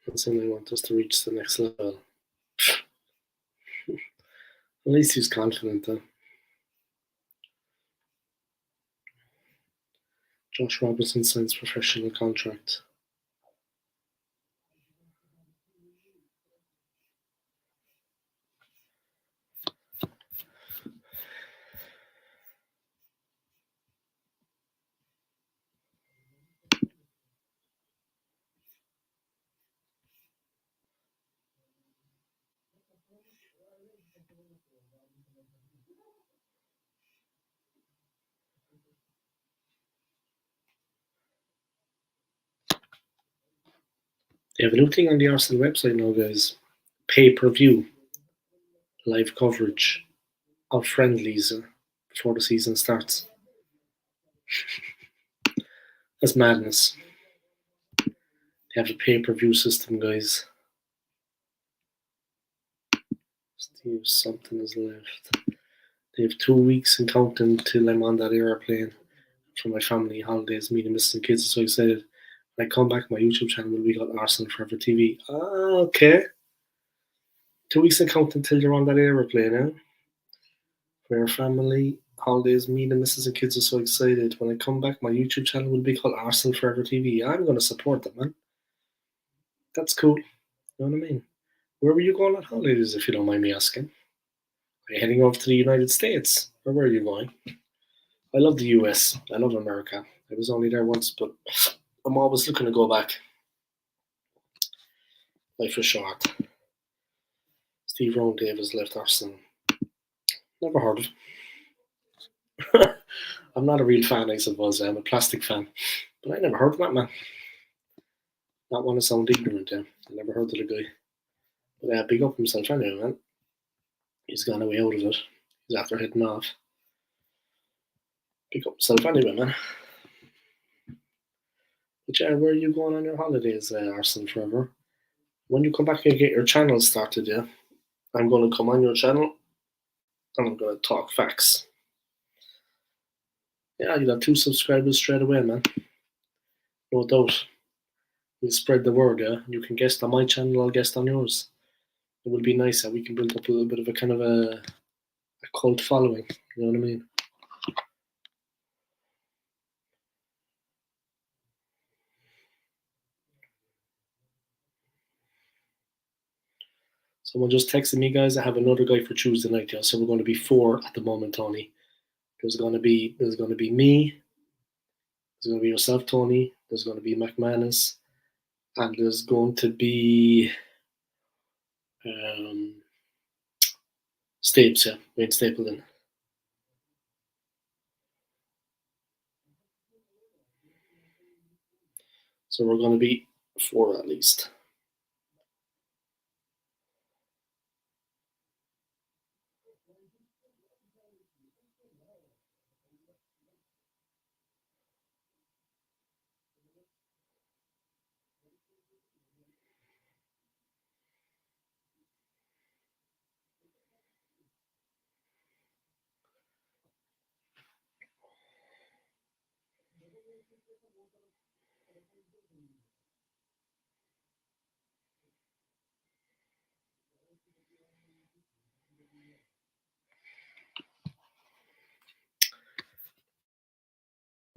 And saying they want us to reach the next level. At least he's confident, though. Josh Robinson signs professional contract. They have a new thing on the Arsenal website now, guys. Pay-per-view live coverage of friendlies before the season starts. That's madness. They have a pay-per-view system, guys. Steve, something is left. They have 2 weeks and counting till I'm on that airplane for my family holidays, meeting Mrs. and kids. So excited. When I come back, my YouTube channel will be called Arsenal Forever TV. Ah, okay. 2 weeks and counting till you're on that airplane, eh? For your family holidays, me and Mrs. and kids are so excited. When I come back, my YouTube channel will be called Arsenal Forever TV. I'm going to support them, man. That's cool. You know what I mean? Where were you going on holidays, if you don't mind me asking? Are you heading over to the United States? Or where are you going? I love the US. I love America. I was only there once, but I'm always looking to go back. Life is short. Steve Rowan Davis left Arsenal. Never heard of him. I'm not a real fan, I suppose. I'm a plastic fan. But I never heard of that man. Not want to sound ignorant, yeah. I never heard of the guy. But big up himself anyway, man. He's gone away out of it. He's after heading off. Big up himself anyway, man. But yeah, where are you going on your holidays, Arsenal Forever? When you come back and get your channel started, yeah, I'm going to come on your channel and I'm going to talk facts. Yeah, you got 2 subscribers straight away, man. No doubt. We'll spread the word, yeah. You can guest on my channel, I'll guest on yours. It will be nice that we can build up a little bit of a kind of a cult following. You know what I mean? Someone just texted me, guys. I have another guy for Tuesday night, yeah. So we're going to be 4 at the moment, Tony. There's going to be me. There's going to be yourself, Tony. There's going to be McManus, and there's going to be Stapes, yeah, Wayne Stapleton. So we're going to be 4 at least.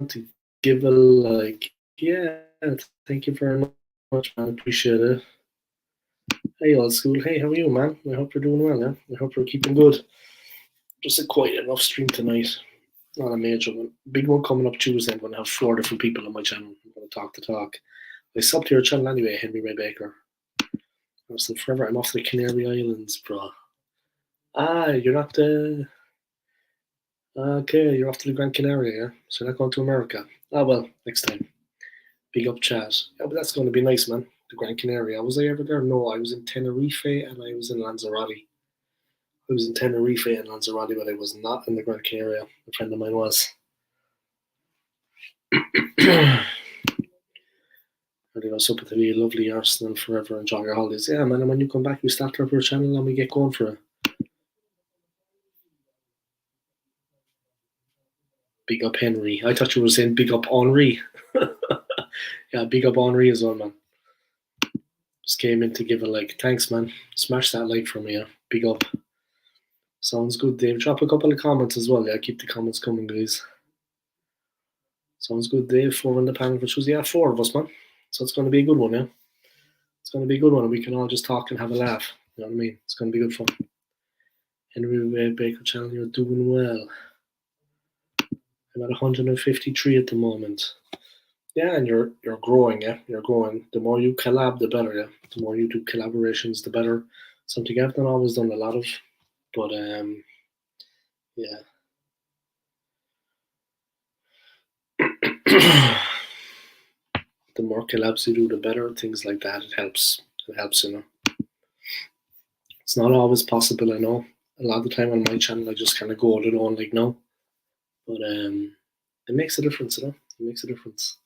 To give a like, yeah, thank you very much, man. Appreciate it. Hey, old school. Hey, how are you, man? I hope you're doing well, yeah? I hope you're keeping good. Just a quiet enough stream tonight. Not a major one. Big one coming up Tuesday. I'm going to have 4 different people on my channel. I'm going to talk the talk. I subbed to your channel anyway, Henry Ray Baker. I'm still forever. I'm off to the Canary Islands, bro. You're not okay, you're off to the Gran Canaria, yeah? So you're not going to America. Well, next time. Big up chat. Yeah, but that's going to be nice, man. The Gran Canaria. Was I ever there? No, I was in Tenerife and I was in Lanzarote. I was in Tenerife and Lanzarote, but I was not in the Gran Canaria. A friend of mine was. Really was hoping to be a lovely Arsenal Forever. Enjoy your holidays. Yeah, man, and when you come back, we start up our channel and we get going for it. Big up Henry. I thought you were saying big up Henri. Yeah, big up Henri as well, man. Just came in to give a like. Thanks, man. Smash that like for me, yeah. Big up. Sounds good, Dave. Drop a couple of comments as well, yeah. Keep the comments coming, guys. Sounds good, Dave. 4 on the panel for Tuesday. Yeah, 4 of us, man. So it's going to be a good one, yeah. It's going to be a good one. We can all just talk and have a laugh. You know what I mean? It's going to be good fun. Henry Baker channel, you're doing well. I'm at 153 at the moment. Yeah, and you're growing, yeah. You're growing. The more you collab, the better, yeah. The more you do collaborations, the better. Something I've not always done a lot of, but yeah. The more collabs you do, the better. Things like that, it helps. It helps, you know. It's not always possible, I know. A lot of the time on my channel, I just kind of go it on like no, but it makes a difference, you know. It makes a difference.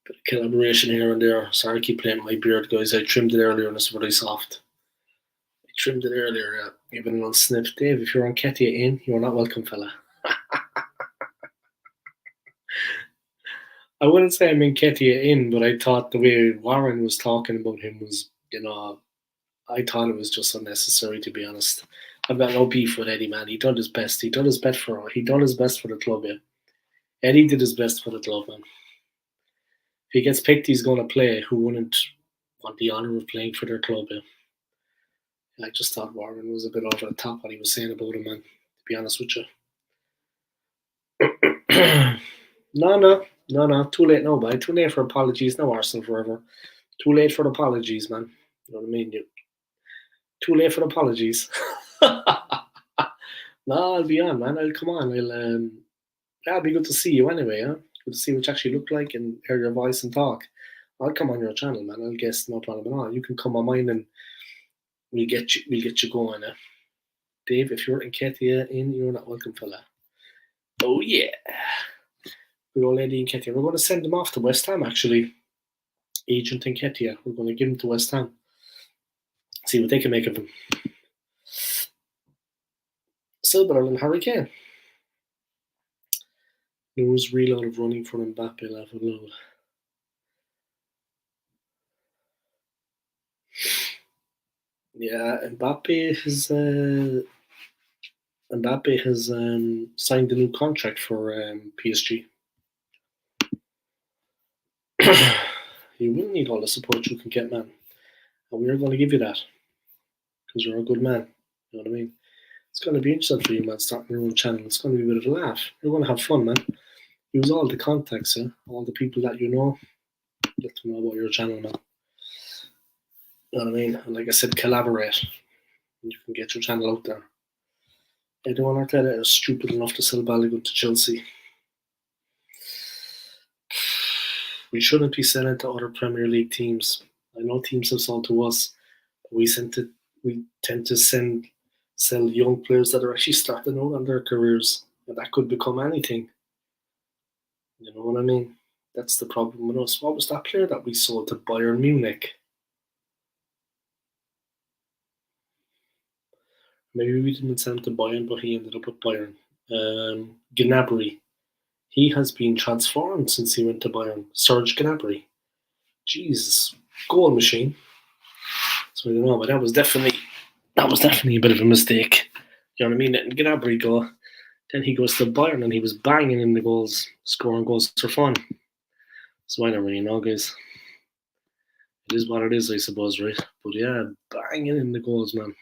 Bit of collaboration here and there. Sorry, I keep playing my beard, guys. I trimmed it earlier and it's really soft. I trimmed it earlier, yeah. Give it a little snip. Dave, if you're on Ketia in, you're not welcome, fella. I wouldn't say I'm in Ketia in, but I thought the way Warren was talking about him was, you know, I thought it was just unnecessary, to be honest. I've got no beef with Eddie, man. He done his best. He done his best for the club, yeah. Eddie did his best for the club, man. If he gets picked, he's going to play. Who wouldn't want the honour of playing for their club, yeah? I just thought Warren was a bit over the top what he was saying about him, man. To be honest with you. No. Too late now, boy. Too late for apologies. No Arsenal forever. Too late for the apologies, man. You know what I mean? Too late for the apologies. No, I'll be on, man. I'll come on. Yeah, it'll be good to see you anyway, huh? Good to see what you actually look like and hear your voice and talk. I'll come on your channel, man. I'll guess no problem at all. You can come on mine and we'll get you going. Dave, if you're in Ketia in, you're not welcome, fella. Oh yeah. Good old lady in Ketia. We're going to send them off to West Ham, actually. Agent in Ketia. We're going to give him to West Ham. See what they can make of him. Silver and Harry Kane. News reload of running for Mbappe laugh load. Yeah, Mbappe has signed a new contract for PSG. You will need all the support you can get, man, and we're going to give you that because you're a good man. You know what I mean? It's going to be interesting for you, man, starting your own channel. It's going to be a bit of a laugh. You're going to have fun, man. Use all the contacts, all the people that you know. Let them know about your channel, man. You know what I mean? And like I said, collaborate. And you can get your channel out there. Anyone out there that is stupid enough to sell Balogun to Chelsea? We shouldn't be selling to other Premier League teams. I know teams have sold to us, but we tend to sell young players that are actually starting out on their careers, and that could become anything. You know what I mean? That's the problem with us. What was that player that we sold to Bayern Munich? Maybe we didn't send him to Bayern, but he ended up with Bayern. Gnabry. He has been transformed since he went to Bayern. Serge Gnabry. Jesus. Goal machine. So I don't know, but that was definitely a bit of a mistake. You know what I mean? Letting Gnabry go. Then he goes to Bayern and he was banging in the goals, scoring goals for fun. So I don't really know, guys. It is what it is, I suppose, right? But yeah, banging in the goals, man.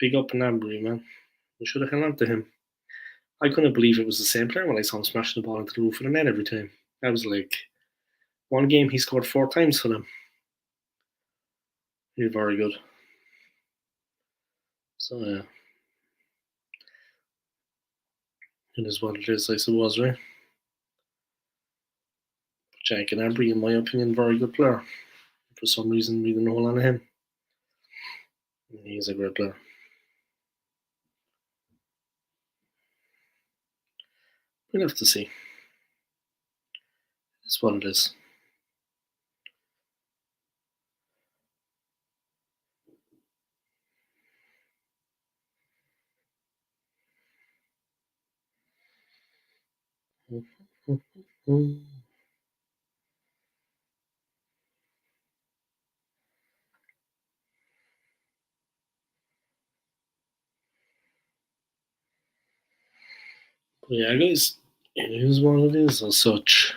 Big up Gnabry, man. We should have held on to him. I couldn't believe it was the same player when I saw him smashing the ball into the roof of the net every time. That was like one game he scored 4 times for them. He's very good. So yeah. It is what it is, I suppose, right? But Jack Gnabry, in my opinion, very good player. For some reason, we didn't hold on to him. He's a great player. We'll have to see. It's what it is. But yeah, guys, it is what it is as such.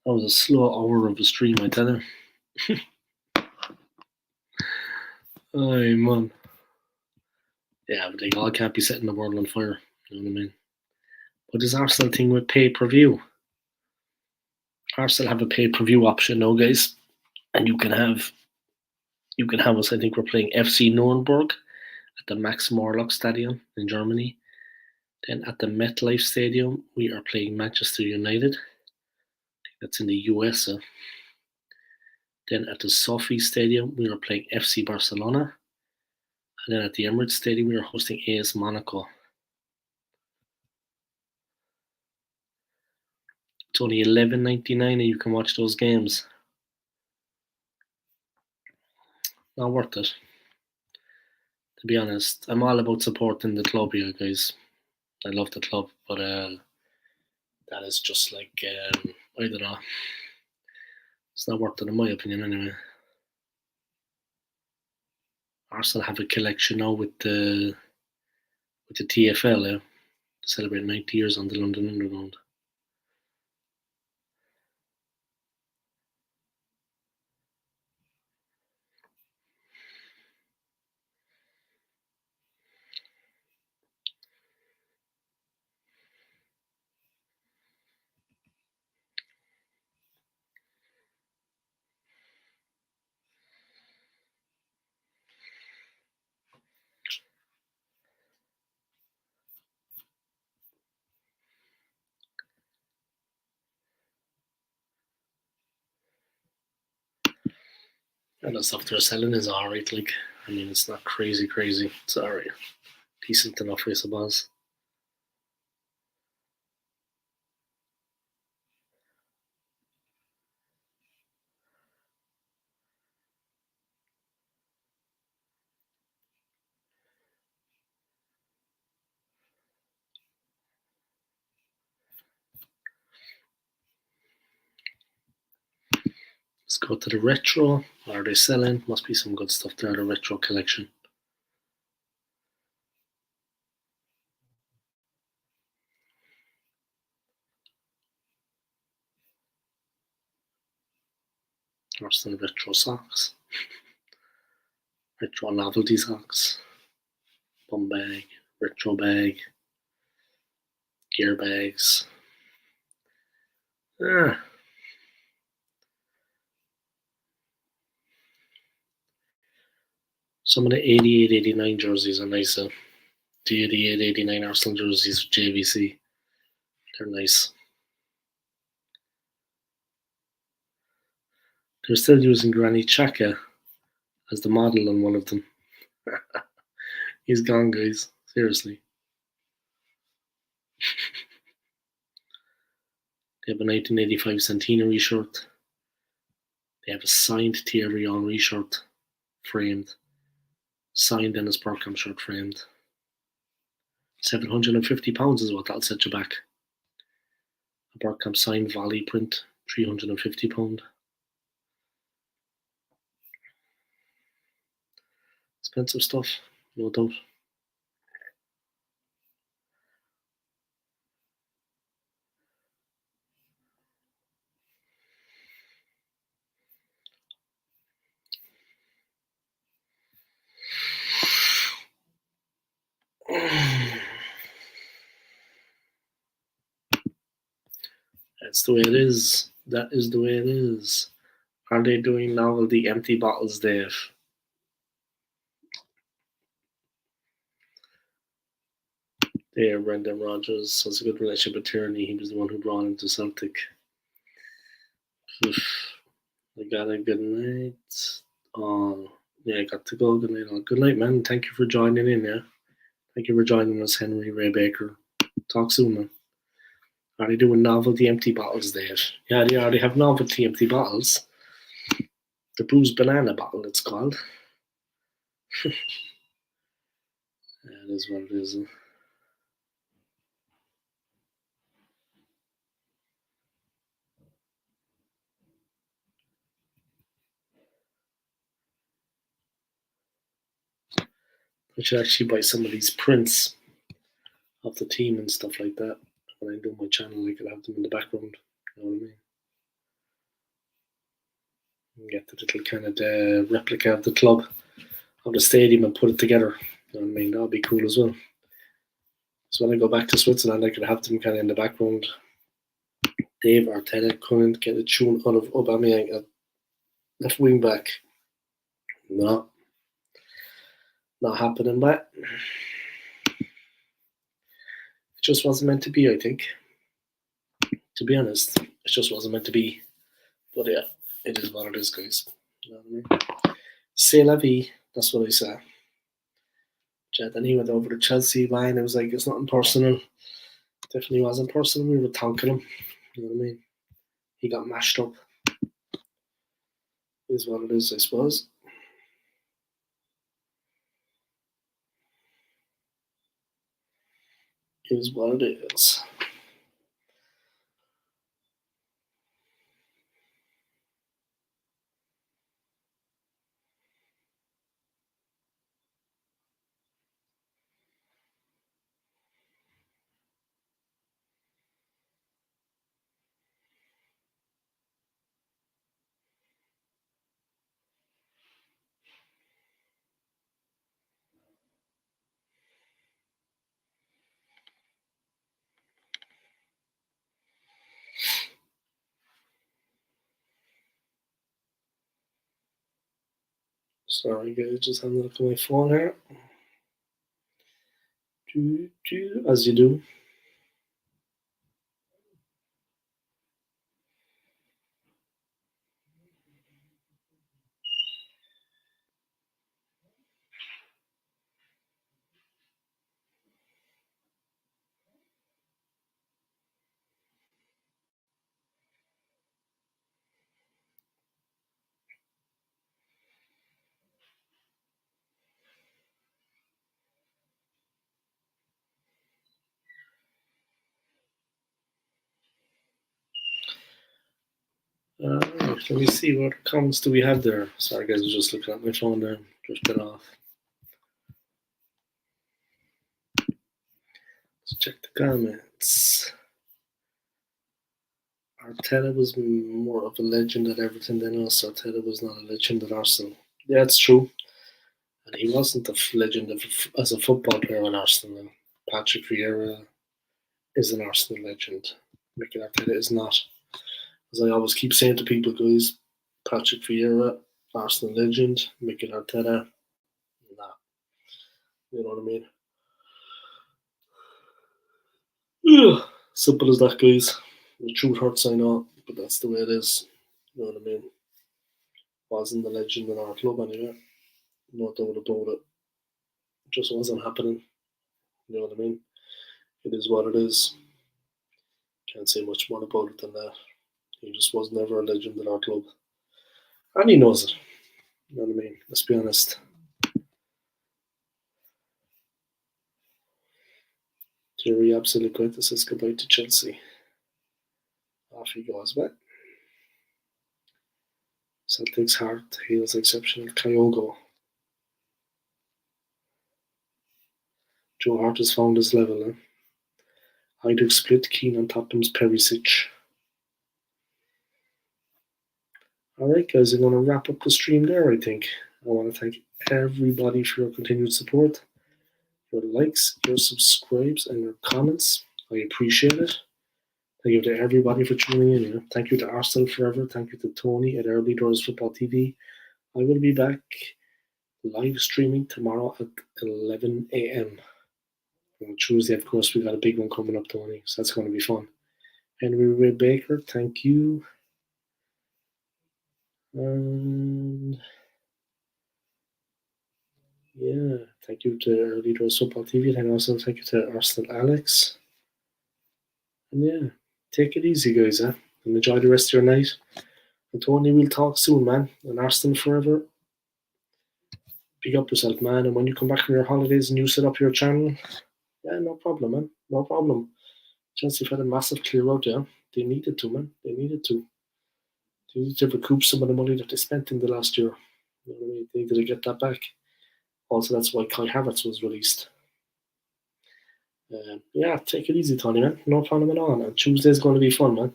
That was a slow hour of a stream, I tell you. Aye, man. Yeah, but they all can't be setting the world on fire. You know what I mean? But this Arsenal thing with pay-per-view. Arsenal have a pay-per-view option now, guys. And you can have us, I think we're playing FC Nuremberg at the Max Morlock Stadium in Germany. Then at the MetLife Stadium, we are playing Manchester United. That's in the US. Then at the Sophie Stadium, we were playing FC Barcelona. And then at the Emirates Stadium, we were hosting AS Monaco. It's only $11.99 and you can watch those games. Not worth it. To be honest, I'm all about supporting the club here, guys. I love the club, but that is just like, I don't know. It's not worth it in my opinion anyway. Arsenal have a collection now with the TFL, to celebrate 90 years on the London Underground. And the stuff they're selling is alright, like, I mean, it's not crazy. It's alright. Decent enough, I suppose. Let's go to the retro. What are they selling? Must be some good stuff there, the retro collection. Or some retro socks. Retro novelty socks. Bum bag. Retro bag. Gear bags. Some of the 88-89 jerseys are nice. The 88-89 Arsenal jerseys with JVC. They're nice. They're still using Granit Xhaka as the model on one of them. He's gone, guys. Seriously. They have a 1985 centenary shirt. They have a signed Thierry Henry shirt, framed. Signed Dennis Bergkamp shirt, framed. £750 is what that'll set you back. A Bergkamp signed volley print, £350. Expensive stuff, no doubt. That's the way it is. That is the way it is. Are they doing novelty empty bottles, Dave? There, Brendan Rodgers has a good relationship with Tierney. He was the one who brought him to Celtic. I got a good night. Oh, yeah, I got to go. Good night. Good night, man. Thank you for joining in, yeah? Thank you for joining us, Henry Ray Baker. Talk soon, man. Are they doing novelty empty bottles, Dave? Yeah, they are. They have novelty empty bottles. The bruised banana bottle, it's called. That is what it is. I should actually buy some of these prints of the team and stuff like that. When I do my channel, I could have them in the background. You know what I mean? And get the little kind of replica of the club, of the stadium, and put it together. You know what I mean? That would be cool as well. So when I go back to Switzerland, I could have them kind of in the background. Dave Arteta couldn't get a tune out of Aubameyang at left wing back. No. Not happening, but it just wasn't meant to be, I think. To be honest, it just wasn't meant to be. But yeah, it is what it is, guys. You know what I mean? C'est la vie. That's what I say. Then he went over to Chelsea, man. It was like, it's nothing personal. Definitely wasn't personal. We were thanking him. You know what I mean? He got mashed up. Is what it is, I suppose. Is what it is. Sorry, guys, just having a look at my phone here. As you do. Let me see, what comments do we have there? Sorry, guys, I was just looking at my phone there. Drifted off. Let's check the comments. Arteta was more of a legend at Everton than us. Arteta was not a legend at Arsenal. Yeah, it's true. And he wasn't a legend as a football player in Arsenal. Patrick Vieira is an Arsenal legend. Mikel Arteta is not. As I always keep saying to people, guys, Patrick Vieira, Arsenal legend. Mikel Arteta, nah. You know what I mean? Ugh. Simple as that, guys. The truth hurts, I know, but that's the way it is. You know what I mean? Wasn't the legend in our club anyway. No doubt about it. Just wasn't happening. You know what I mean? It is what it is. Can't say much more about it than that. He just was never a legend in our club. And he knows it. You know what I mean? Let's be honest. Jerry absolutely great to says goodbye to Chelsea. Off he goes back. Celtic's heart heals exceptional Kyogo. Joe Hart has found his level. Hajduk split, keen on Tottenham's Perisic. Alright, guys, I'm going to wrap up the stream there, I think. I want to thank everybody for your continued support, your likes, your subscribes, and your comments. I appreciate it. Thank you to everybody for tuning in. Thank you to Arsenal Forever. Thank you to Tony at Early Doors Football TV. I will be back live streaming tomorrow at 11 a.m. On Tuesday, of course, we got a big one coming up, Tony, so that's going to be fun. Henry Ray Baker, thank you. And yeah, thank you to Early Doors Football TV, and also thank you to Arsenal Alex. And yeah, take it easy, guys, and enjoy the rest of your night. And Tony, we'll talk soon, man. And Arsenal Forever, pick up yourself, man. And when you come back from your holidays and you set up your channel, yeah, no problem, man. No problem. Chelsea had a massive clear out there. They needed to, man. They needed to. They needed to recoup some of the money that they spent in the last year. You know what I mean? They needed to get that back. Also, that's why Kai Havertz was released. Yeah, take it easy, Tony, man. No problem at all. And Tuesday's going to be fun, man.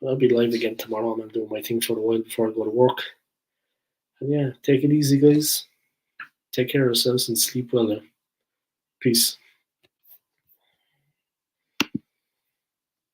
But I'll be live again tomorrow. I'm doing my thing for a while before I go to work. And yeah, take it easy, guys. Take care of yourselves and sleep well. Peace.